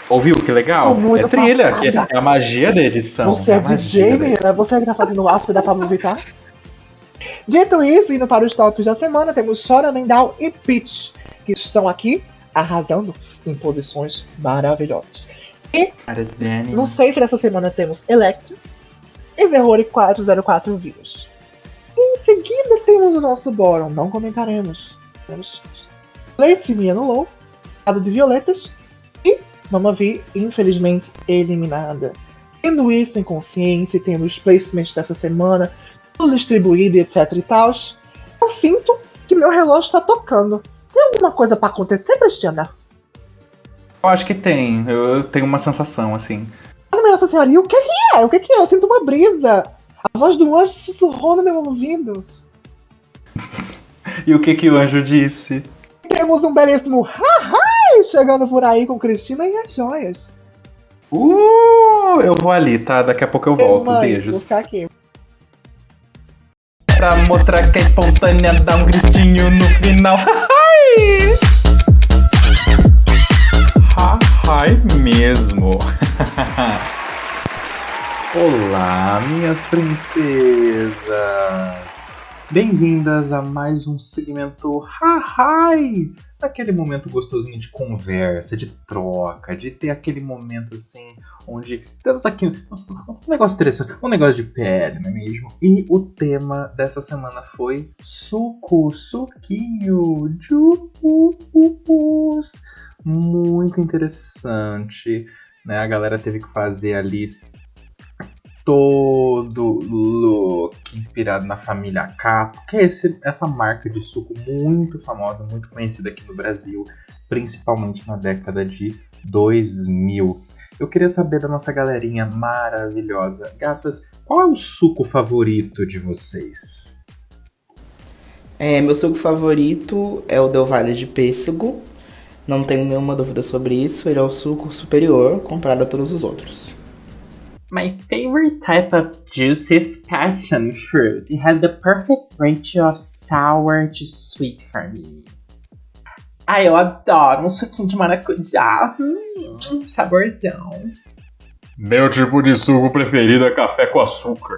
Ouviu? Que legal? É trilha, que é a magia da edição. Você é DJ, menina? Você que tá fazendo o after da Pablo Vittar? Dito isso, indo para os tops da semana, temos Chora Mendal e Peach, que estão aqui arrasando em posições maravilhosas. E no safe dessa semana temos Electra e Zerrori 404 views. Em seguida temos o nosso Boron, não comentaremos. Temos Lacey me anulou, lado de violetas e Mama Vi, infelizmente, eliminada. Tendo isso em consciência e tendo os placements dessa semana, tudo distribuído e etc e tal, eu sinto que meu relógio tá tocando. Tem alguma coisa pra acontecer, Cristina? Eu acho que tem. Eu tenho uma sensação, assim. Olha, Nossa Senhora, e o que é? O que é? Eu sinto uma brisa. A voz do anjo sussurrou no meu ouvido. E o que o anjo disse? Temos um belíssimo ha-ha chegando por aí com Cristina e as joias. Eu vou ali, tá? Daqui a pouco eu volto. Mãe, beijos. vou ficar aqui. Pra mostrar que é espontânea, dá um gritinho no final. Ai mesmo. Olá, minhas princesas. Bem-vindas a mais um segmento aquele momento gostosinho de conversa, de troca, de ter aquele momento assim, onde temos aqui um negócio interessante, um negócio de pele, não é mesmo? E o tema dessa semana foi suquinho, jupus. Muito interessante, né? A galera teve que fazer ali todo look inspirado na família Capo, que é essa marca de suco muito famosa, muito conhecida aqui no Brasil, principalmente na década de 2000. Eu queria saber da nossa galerinha maravilhosa. Gatas, qual é o suco favorito de vocês? Meu suco favorito é o Del Valle de pêssego. Não tenho nenhuma dúvida sobre isso, ele é o suco superior comparado a todos os outros. My favorite type of juice is passion fruit. It has the perfect ratio of sour to sweet for me. Ai, eu adoro um suquinho de maracujá. Saborzão. Meu tipo de suco preferido é café com açúcar.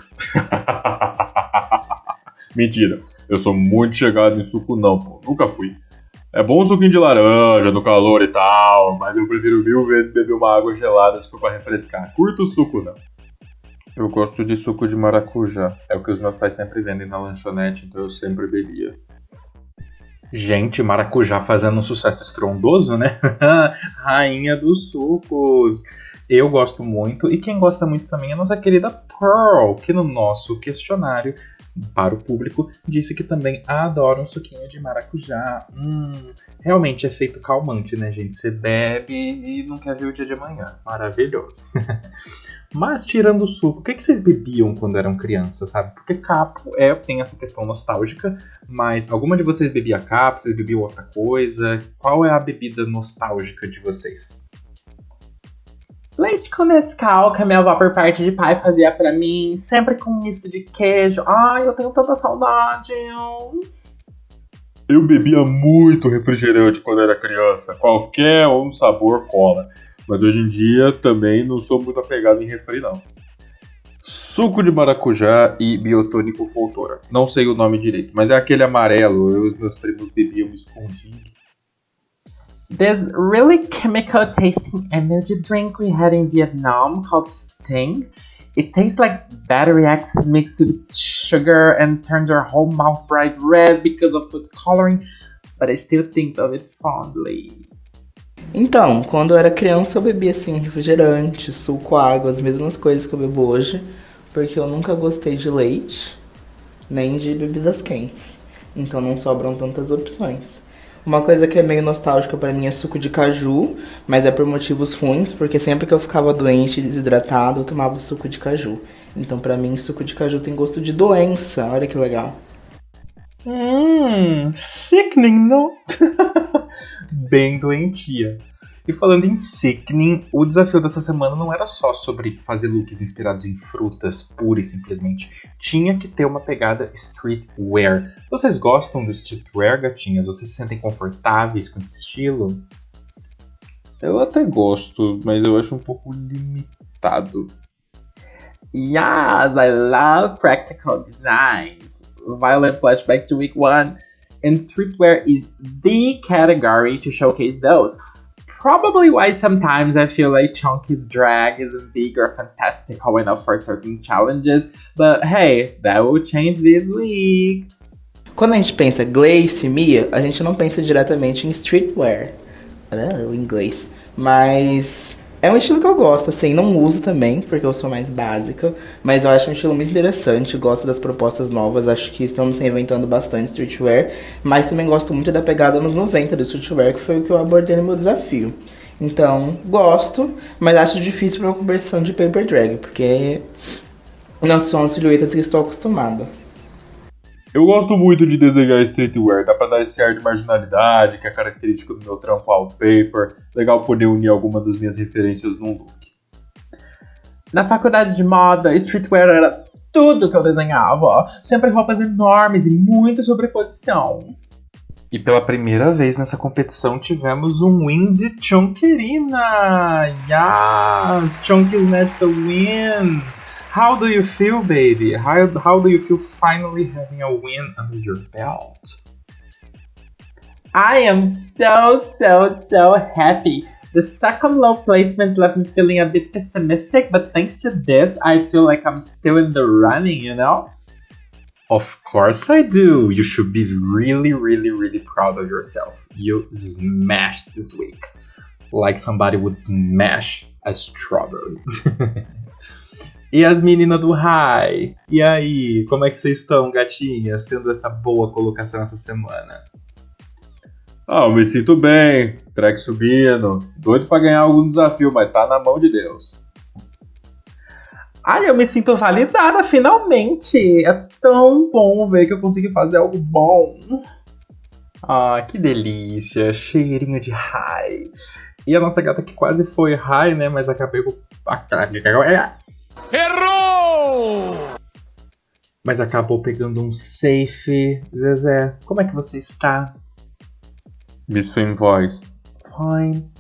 Mentira, eu sou muito chegado em suco não, pô. Nunca fui. É bom um suquinho de laranja, no calor e tal, mas eu prefiro 1000 vezes beber uma água gelada se for pra refrescar. Curto o suco não. Eu gosto de suco de maracujá. É o que os meus pais sempre vendem na lanchonete, então eu sempre bebia. Gente, maracujá fazendo um sucesso estrondoso, né? Rainha dos sucos. Eu gosto muito, e quem gosta muito também é a nossa querida Pearl, que no nosso questionário para o público disse que também adora um suquinho de maracujá. Realmente é efeito calmante, né, gente? Você bebe e não quer ver o dia de amanhã. Maravilhoso. Mas tirando o suco, o que vocês bebiam quando eram crianças, sabe? Porque capo tem essa questão nostálgica, mas alguma de vocês bebia capo, vocês bebiam outra coisa? Qual é a bebida nostálgica de vocês? Leite com Nescau, que a minha avó por parte de pai fazia pra mim, sempre com misto de queijo. Ai, eu tenho tanta saudade. Eu bebia muito refrigerante quando era criança. Qualquer um sabor cola. Mas hoje em dia também não sou muito apegado em refri, não. Suco de maracujá e biotônico Voltora. Não sei o nome direito, mas é aquele amarelo. Eu e os meus primos bebiam escondido. This really chemical tasting energy drink we had in Vietnam called Sting. It tastes like battery acid mixed with sugar and turns your whole mouth bright red because of food coloring, but I still think of it fondly. Então, quando eu era criança eu bebia assim refrigerante, suco, água, as mesmas coisas que eu bebo hoje, porque eu nunca gostei de leite, nem de bebidas quentes. Então não sobram tantas opções. Uma coisa que é meio nostálgica pra mim é suco de caju, mas é por motivos ruins, porque sempre que eu ficava doente e desidratado, eu tomava suco de caju. Então pra mim, suco de caju tem gosto de doença, olha que legal. Sickening, não? Bem doentia. E falando em sickening, o desafio dessa semana não era só sobre fazer looks inspirados em frutas, pura e simplesmente. Tinha que ter uma pegada streetwear. Vocês gostam de streetwear, gatinhas? Vocês se sentem confortáveis com esse estilo? Eu até gosto, mas eu acho um pouco limitado. Yes, I love practical designs. Violent flashback to week 1. And streetwear is the category to showcase those. Probably why sometimes I feel like Chunky's drag isn't big or fantastical enough for certain challenges, but hey, that will change this week. Quando a gente pensa Glace, Mia, a gente não pensa diretamente em streetwear, o inglês, mas é um estilo que eu gosto, assim, não uso também, porque eu sou mais básica, mas eu acho um estilo muito interessante, gosto das propostas novas, acho que estamos se inventando bastante streetwear, mas também gosto muito da pegada anos 90 do streetwear, que foi o que eu abordei no meu desafio. Então, gosto, mas acho difícil para uma conversão de paper drag, porque não são as silhuetas que estou acostumado. Eu gosto muito de desenhar streetwear, dá pra dar esse ar de marginalidade, que é característico do meu trampo wallpaper. Legal poder unir alguma das minhas referências num look. Na faculdade de moda, streetwear era tudo que eu desenhava. Sempre roupas enormes e muita sobreposição. E pela primeira vez nessa competição tivemos um win de Chunkerina! Yes! Chunky snatched the win! How do you feel, baby? How do you feel finally having a win under your belt? I am so happy. The second low placements left me feeling a bit pessimistic, but thanks to this, I feel like I'm still in the running, you know? Of course I do. You should be really, really, really proud of yourself. You smashed this week. Like somebody would smash a strawberry. E as meninas do High? E aí, como é que vocês estão, gatinhas, tendo essa boa colocação essa semana? Eu me sinto bem, track subindo, doido pra ganhar algum desafio, mas tá na mão de Deus. Ai, eu me sinto validada, finalmente! É tão bom ver que eu consegui fazer algo bom. Ah, que delícia, cheirinho de high. E a nossa gata que quase foi high, né, mas acabei com... Errou! Mas acabou pegando um safe. Zezé, como é que você está? Miss Swim Voice. Fine.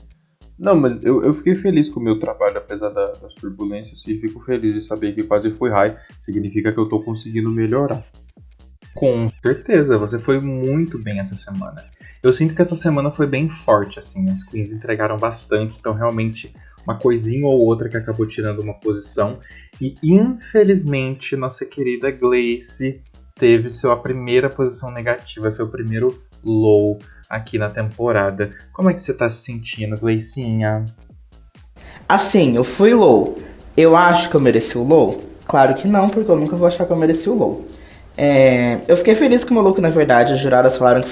Não, mas eu fiquei feliz com o meu trabalho, apesar das turbulências, e fico feliz de saber que quase fui high. Significa que eu tô conseguindo melhorar. Com certeza, você foi muito bem essa semana. Eu sinto que essa semana foi bem forte, assim. As queens entregaram bastante, então realmente uma coisinha ou outra que acabou tirando uma posição. E infelizmente, nossa querida Glace teve sua primeira posição negativa, seu primeiro low aqui na temporada. Como é que você tá se sentindo, Glacinha? Assim, eu fui low. Eu acho que eu mereci o low? Claro que não, porque eu nunca vou achar que eu mereci o low. Eu fiquei feliz com o meu look, na verdade. As juradas falaram que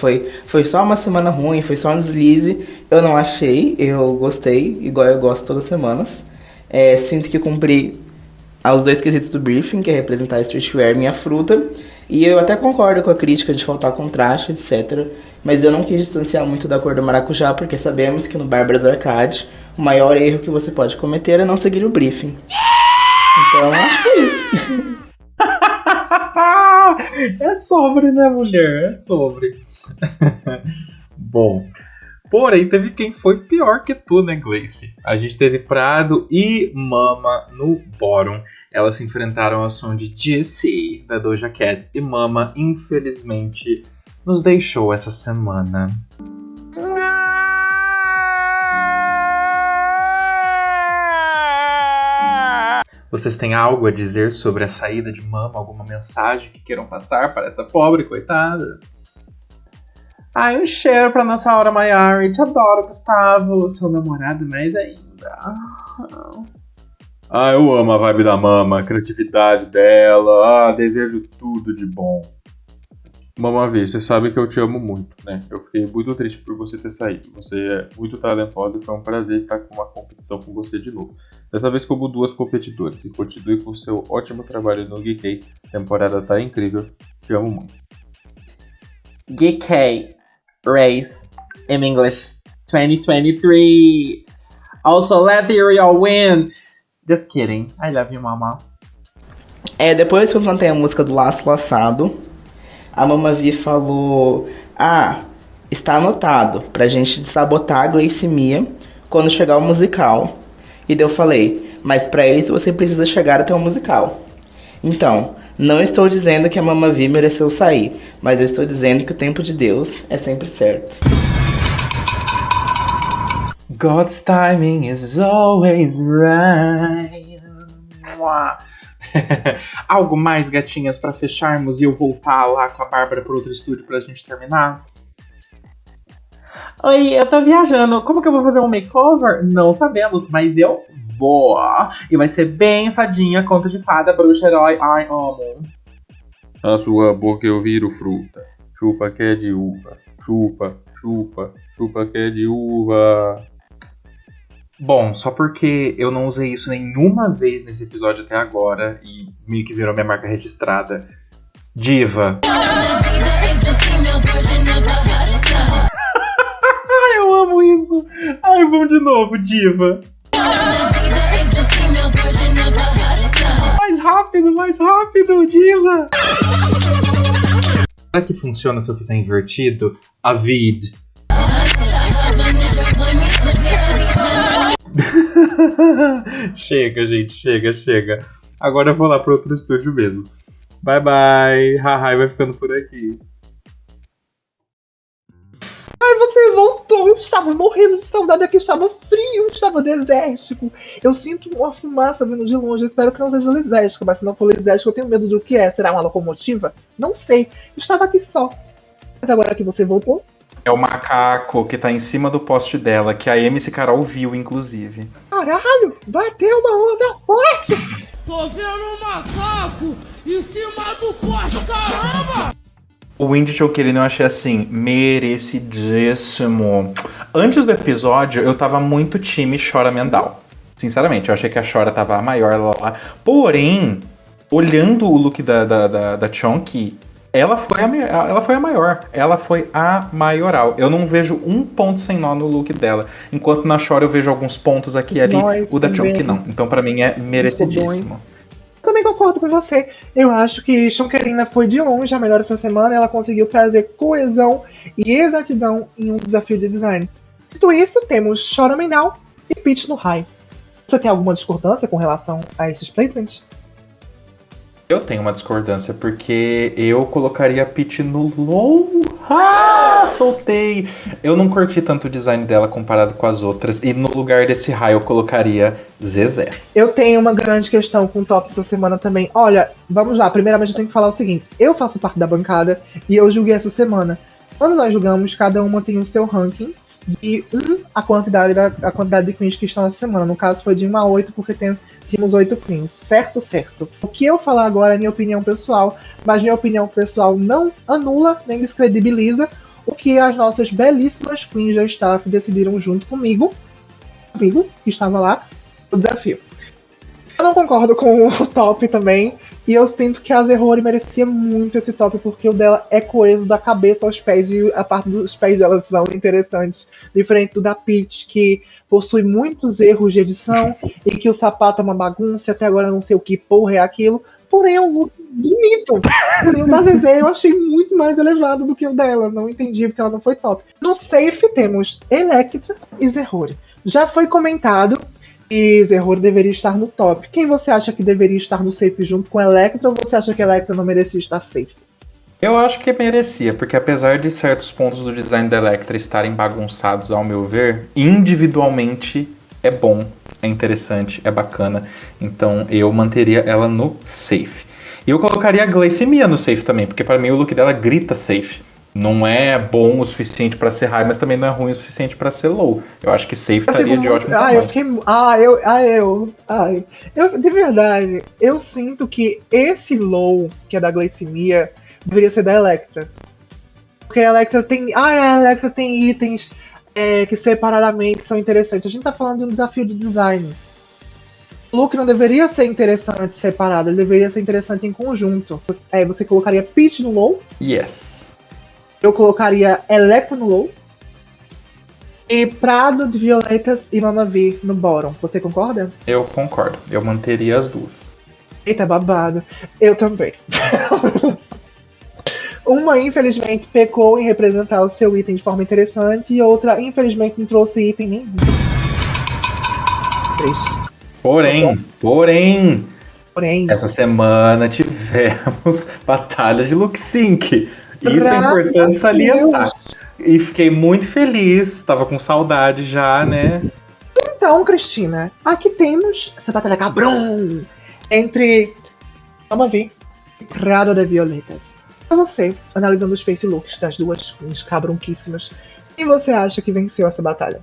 foi só uma semana ruim, foi só um deslize. Eu não achei, eu gostei, igual eu gosto todas as semanas. Sinto que cumpri aos 2 quesitos do briefing, que é representar a streetwear, minha fruta. E eu até concordo com a crítica de faltar contraste, etc. Mas eu não quis distanciar muito da cor do maracujá, porque sabemos que no Bárbaras Arcade o maior erro que você pode cometer é não seguir o briefing. Então, acho que foi isso. É sobre, né, mulher? É sobre. Bom, porém, teve quem foi pior que tu, né, Glace? A gente teve Prado e Mama no bottom. Elas se enfrentaram ao som de GC, da Doja Cat. E Mama, infelizmente, nos deixou essa semana. Vocês têm algo a dizer sobre a saída de Mama? Alguma mensagem que queiram passar para essa pobre coitada? Ai, um cheiro pra nossa Aura Maiari. Te adoro, Gustavo. Seu namorado mais ainda. Ah, eu amo a vibe da Mama, a criatividade dela. Ah, desejo tudo de bom. Mama V, você sabe que eu te amo muito, né? Eu fiquei muito triste por você ter saído. Você é muito talentosa e foi um prazer estar com uma competição com você de novo. Dessa vez como 2 competidoras. E continue com o seu ótimo trabalho no GK. A temporada tá incrível. Te amo muito. GK Race in English 2023. Also, let the real win. Just kidding. I love you, mama. Depois que eu cantei a música do Laço Laçado, a Mama Vi falou: está anotado pra gente sabotar a glicemia quando chegar o musical. E daí eu falei: mas pra isso você precisa chegar até o musical. Então, não estou dizendo que a Mama Vi mereceu sair, mas eu estou dizendo que o tempo de Deus é sempre certo. God's timing is always right. Algo mais, gatinhas, pra fecharmos e eu voltar lá com a Bárbara pro outro estúdio pra gente terminar? Oi, eu tô viajando. Como que eu vou fazer um makeover? Não sabemos, mas eu vou. E vai ser bem fadinha, conto de fada, bruxa, herói. Ai, amo. Na sua boca eu viro fruta. Chupa que é de uva. Chupa, chupa, chupa que é de uva. Bom, só porque eu não usei isso nenhuma vez nesse episódio até agora e meio que virou minha marca registrada. Diva. Eu amo isso. Ai, vamos de novo, diva. Mais rápido, diva. Será que funciona se eu fizer invertido? A vid. Chega, gente, chega. Agora eu vou lá pro outro estúdio mesmo. Bye bye. Haha, vai ficando por aqui. Ai, você voltou. Eu estava morrendo de saudade aqui. Estava frio, estava desértico. Eu sinto uma fumaça vindo de longe. Eu espero que não seja lisérgica, mas se não for lisérgica, eu tenho medo do que é. Será uma locomotiva? Não sei. Eu estava aqui só. Mas agora que você voltou... É o macaco que tá em cima do poste dela, que a MC Carol viu, inclusive. Caralho, bateu uma onda forte! Tô vendo um macaco em cima do poste, caramba! O Windy Choqueline eu achei assim, merecidíssimo. Antes do episódio, eu tava muito time Chora Mendal. Sinceramente, eu achei que a Chora tava a maior lá. Porém, olhando o look da Chonky, Ela foi a maior. Ela foi a maioral. Eu não vejo um ponto sem nó no look dela. Enquanto na Chora eu vejo alguns pontos aqui e ali. O da Chonky não. Então pra mim é merecidíssimo. Também concordo com você. Eu acho que Chonquerina foi de longe a melhor essa semana. Ela conseguiu trazer coesão e exatidão em um desafio de design. Dito isso, temos Chora Mendal e Peach no High. Você tem alguma discordância com relação a esses placements? Eu tenho uma discordância, porque eu colocaria a Peach no low. Ah, soltei! Eu não curti tanto o design dela comparado com as outras. E no lugar desse high eu colocaria Zezé. Eu tenho uma grande questão com o top essa semana também. Olha, vamos lá. Primeiramente eu tenho que falar o seguinte. Eu faço parte da bancada e eu julguei essa semana. Quando nós julgamos, cada uma tem o seu ranking de a quantidade de queens que estão essa semana. No caso foi de 1 a 8, porque tínhamos 8 queens. Certo. O que eu falar agora é minha opinião pessoal, mas minha opinião pessoal não anula nem descredibiliza o que as nossas belíssimas queens da staff decidiram junto comigo, que estava lá, o desafio. Eu não concordo com o top também, e eu sinto que a Zerhori merecia muito esse top, porque o dela é coeso da cabeça aos pés, e a parte dos pés dela são interessantes, diferente do da Peach, que possui muitos erros de edição, e que o sapato é uma bagunça, até agora eu não sei o que porra é aquilo, porém é um look bonito. Porém o da Zezé eu achei muito mais elevado do que o dela, não entendi porque ela não foi top. No safe temos Electra e Zerhori. Já foi comentado e Zerhori deveria estar no top. Quem você acha que deveria estar no safe junto com Electra, ou você acha que Electra não merecia estar safe? Eu acho que merecia, porque apesar de certos pontos do design da Electra estarem bagunçados, ao meu ver, individualmente é bom, é interessante, é bacana. Então eu manteria ela no safe. E eu colocaria a Glycemia no safe também, porque para mim o look dela grita safe. Não é bom o suficiente pra ser high, mas também não é ruim o suficiente pra ser low. Eu acho que safe estaria de ótimo tamanho. De verdade, eu sinto que esse low, que é da Glycemia, deveria ser da Electra. Porque a Electra tem itens que separadamente são interessantes. A gente tá falando de um desafio de design. O look não deveria ser interessante separado, ele deveria ser interessante em conjunto. Você colocaria Peach no low? Yes. Eu colocaria Electra no low. E Prado de Violetas e Mama V no bottom. Você concorda? Eu concordo. Eu manteria as duas. Eita, babado. Eu também. Uma, infelizmente, pecou em representar o seu item de forma interessante. E outra, infelizmente, não trouxe item nenhum. Porém, essa semana tivemos batalha de look sync. Isso é importante salientar. E fiquei muito feliz, tava com saudade já, né? Então, Cristina, aqui temos essa batalha cabrão entre Mama V e Prado de Violetas. Pra você, analisando os face looks das duas queens cabronquíssimas, quem você acha que venceu essa batalha?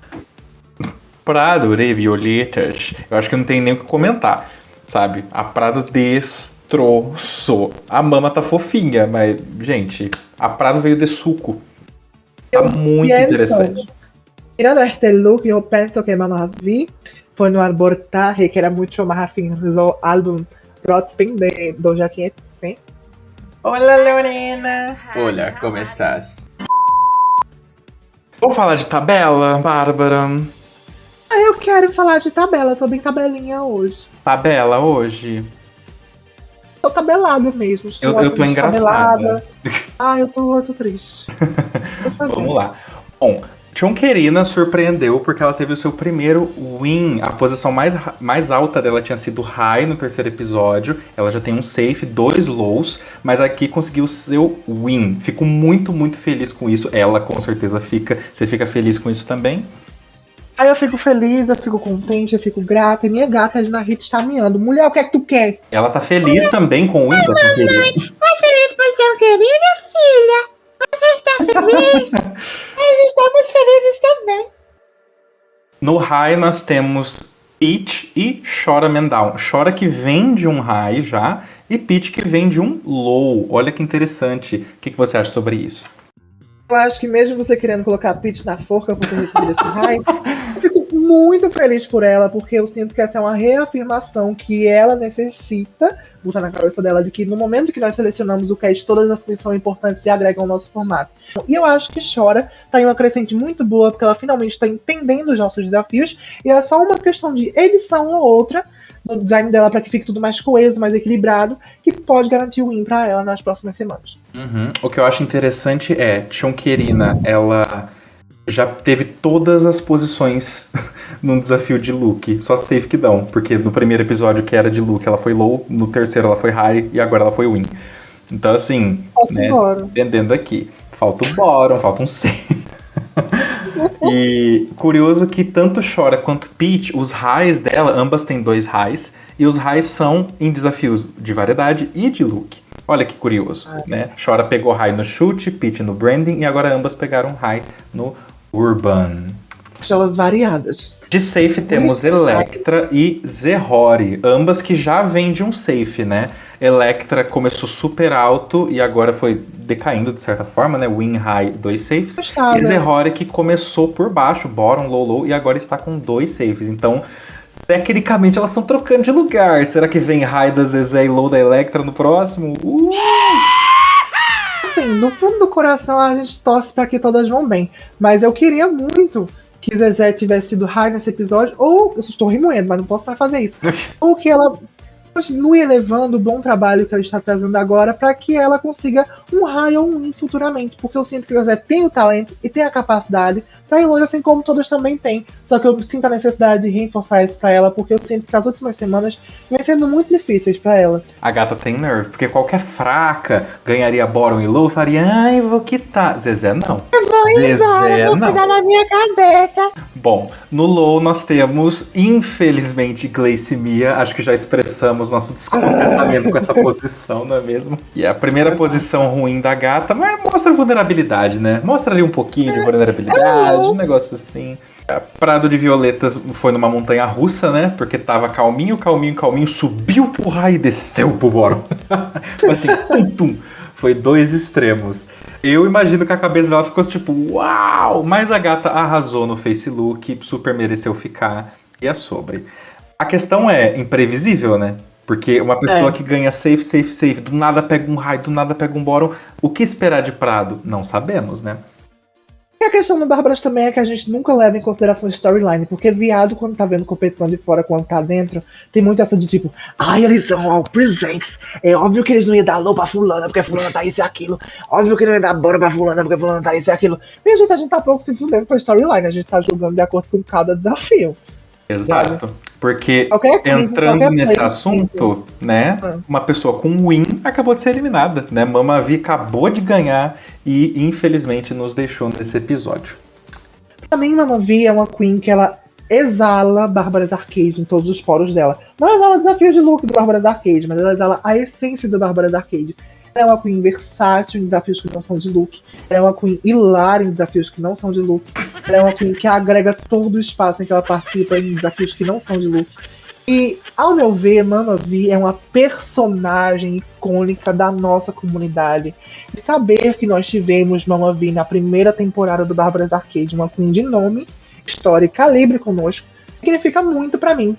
Prado de Violetas, eu acho que não tem nem o que comentar, sabe? A Prado destroçou. A Mama tá fofinha, mas, gente, a Prado veio de suco. Tá muito interessante. Tirando este look, eu penso que Mama V foi no abordaje que era muito mais afim do álbum Rotpin de Doja Cat, sim? Olá, Lorena! Olá, como estás? Vamos falar de tabela, Bárbara? Eu quero falar de tabela, tô bem tabelinha hoje. Tabela hoje? Tô tabelada mesmo. Eu tô engraçada. Eu tô triste. Vamos lá. Bom, Chonquerina surpreendeu porque ela teve o seu primeiro win. A posição mais alta dela tinha sido high no terceiro episódio. Ela já tem um safe, 2 lows, mas aqui conseguiu o seu win. Fico muito, muito feliz com isso. Ela com certeza fica. Você fica feliz com isso também? Aí eu fico feliz, eu fico contente, eu fico grata. E minha gata de Narita está miando. Mulher, o que é que tu quer? Ela tá feliz também com o win da Chonquerina. Tá feliz com a Chonquerina, filha? Você está feliz? Nós estamos felizes também. No high nós temos Peach e Chora Mendal. Chora que vem de um high já e Peach que vem de um low. Olha que interessante. O que você acha sobre isso? Eu acho que mesmo você querendo colocar a Peach na forca por ter recebido esse high, eu fico muito feliz por ela, porque eu sinto que essa é uma reafirmação que ela necessita botar na cabeça dela de que no momento que nós selecionamos o cast, todas as coisas são importantes e agregam ao nosso formato. E eu acho que Chora tá em uma crescente muito boa, porque ela finalmente está entendendo os nossos desafios, e é só uma questão de edição ou outra no design dela para que fique tudo mais coeso, mais equilibrado, que pode garantir o win para ela nas próximas semanas. O que eu acho interessante é, Chonquerina, ela já teve todas as posições num desafio de Luke, só safe que dão, porque no primeiro episódio que era de Luke ela foi low, no terceiro ela foi high e agora ela foi win. Então assim, né, entendendo aqui, falta o bottom, falta um safe. E curioso que tanto Chora quanto Peach, os highs dela, ambas têm 2 highs, e os highs são em desafios de variedade e de look. Olha que curioso, né? Chora pegou high no chute, Peach no branding, e agora ambas pegaram high no urban. Elas variadas. De safe temos Electra e Zehori, ambas que já vêm de um safe, né? Electra começou super alto e agora foi decaindo de certa forma, né? Win high, 2 safes. E Zehori que começou por baixo, bottom, low, low, e agora está com 2 safes. Então, tecnicamente elas estão trocando de lugar. Será que vem high da Zezé e low da Electra no próximo? Assim, no fundo do coração a gente torce para que todas vão bem. Mas eu queria muito que Zezé tivesse sido high nesse episódio, ou eu estou remoendo, mas não posso mais fazer isso. Ou que ela continue elevando o bom trabalho que ela está trazendo agora para que ela consiga um high ou um win futuramente, porque eu sinto que Zezé tem o talento e tem a capacidade para ir longe, assim como todas também têm. Só que eu sinto a necessidade de reforçar isso para ela, porque eu sinto que as últimas semanas vem sendo muito difíceis para ela. A gata tem nerve, porque qualquer fraca ganharia bottom e low, faria, ai, vou quitar. Zezé não. Eu vou embora, vou pegar na minha cabeça. Bom, no low nós temos, infelizmente, Gleicemia. Acho que já expressamos nosso descontentamento com essa posição, não é mesmo? E é a primeira posição ruim da gata, mas mostra vulnerabilidade, né? Mostra ali um pouquinho de vulnerabilidade, um negócio assim. Prado de Violetas foi numa montanha russa, né? Porque tava calminho, subiu pro raio e desceu pro bottom. Assim, tum. Foi 2 extremos. Eu imagino que a cabeça dela ficou tipo, uau! Mas a gata arrasou no face look, super mereceu ficar. E é sobre. A questão é imprevisível, né? Porque uma pessoa que ganha safe, do nada pega um high, do nada pega um bottom. O que esperar de Prado? Não sabemos, né? E a questão do Bárbaras também é que a gente nunca leva em consideração storyline, porque viado, quando tá vendo competição de fora, quando tá dentro, tem muito essa de tipo, eles são all presents, é óbvio que eles não iam dar low pra fulana, porque fulana tá isso e aquilo, óbvio que não ia dar bora pra fulana, porque fulana tá isso e aquilo. E a gente tá pouco se fudendo pra storyline, a gente tá jogando de acordo com cada desafio. Exato, porque entrando nesse assunto, né, uma pessoa com win acabou de ser eliminada, né, Mama Vi acabou de ganhar e infelizmente nos deixou nesse episódio. Pra mim, Mama Vi é uma queen que ela exala Bárbaras Arcade em todos os poros dela. Não exala desafios de look do Bárbaras Arcade, mas ela exala a essência do Bárbaras Arcade. Ela é uma queen versátil em desafios que não são de look. Ela é uma queen hilária em desafios que não são de look. Ela é uma queen que agrega todo o espaço em que ela participa em desafios que não são de look. E, ao meu ver, Mama Vi é uma personagem icônica da nossa comunidade. E saber que nós tivemos Mama Vi na primeira temporada do Bárbaras Arcade, uma queen de nome, história e calibre conosco, significa muito pra mim.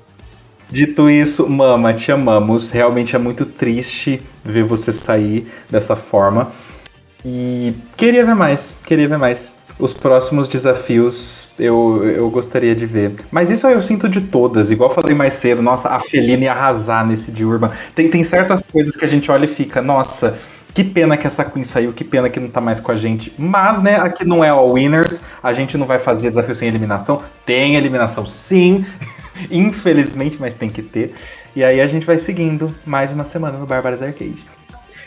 Dito isso, Mama, te amamos. Realmente é muito triste ver você sair dessa forma. E queria ver mais. Os próximos desafios eu gostaria de ver. Mas isso eu sinto de todas. Igual eu falei mais cedo, nossa, a Feline ia arrasar nesse de Urban. Tem certas coisas que a gente olha e fica, nossa, que pena que essa Queen saiu, que pena que não tá mais com a gente. Mas, né, aqui não é All Winners. A gente não vai fazer desafio sem eliminação. Tem eliminação, sim. Infelizmente, mas tem que ter. E aí a gente vai seguindo mais uma semana no Bárbaras Arcade.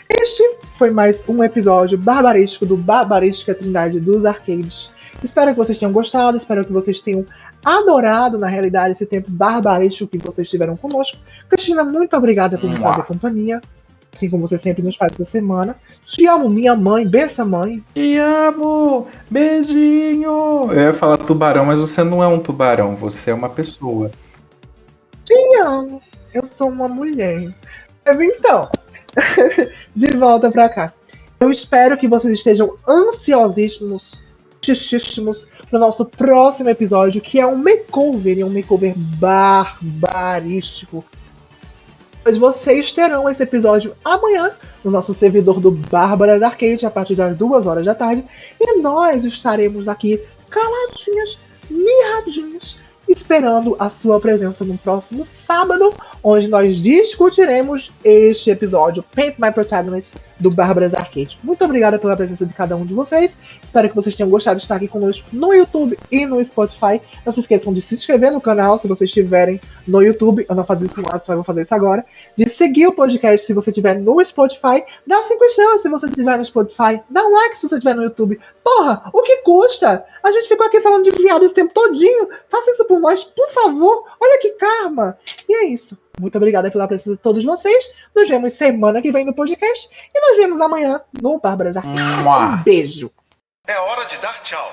Este foi mais um episódio barbarístico do Barbarística Trindade dos Arcades. Espero que vocês tenham gostado, espero que vocês tenham adorado, na realidade, esse tempo barbarístico que vocês tiveram conosco. Cristina, muito obrigada por me fazer companhia, assim como você sempre nos faz essa semana. Te amo, minha mãe, bença mãe. Te amo, beijinho. Eu ia falar tubarão, mas você não é um tubarão, você é uma pessoa. Te amo, eu sou uma mulher. Mas então, de volta pra cá. Eu espero que vocês estejam ansiosíssimos pro nosso próximo episódio, que é um makeover, e um makeover barbarístico. Mas vocês terão esse episódio amanhã no nosso servidor do Bárbaras Arcade, a partir das 2 horas da tarde. E nós estaremos aqui caladinhas, mirradinhas, esperando a sua presença no próximo sábado, onde nós discutiremos este episódio Paint My Protagonist do Bárbaras Arcade. Muito obrigada pela presença de cada um de vocês. Espero que vocês tenham gostado de estar aqui conosco no YouTube e no Spotify. Não se esqueçam de se inscrever no canal se vocês estiverem no YouTube. Eu não fazia isso antes, mas vou fazer isso agora. De seguir o podcast se você estiver no Spotify. Dá 5 estrelas se você estiver no Spotify. Dá um like se você estiver no YouTube. Porra, o que custa? A gente ficou aqui falando de viado esse tempo todinho. Faça isso por nós, por favor. Olha que karma. E é isso. Muito obrigada pela presença de todos vocês. Nos vemos semana que vem no podcast. E nos vemos amanhã no Bárbaras Arcade. Um beijo. É hora de dar tchau.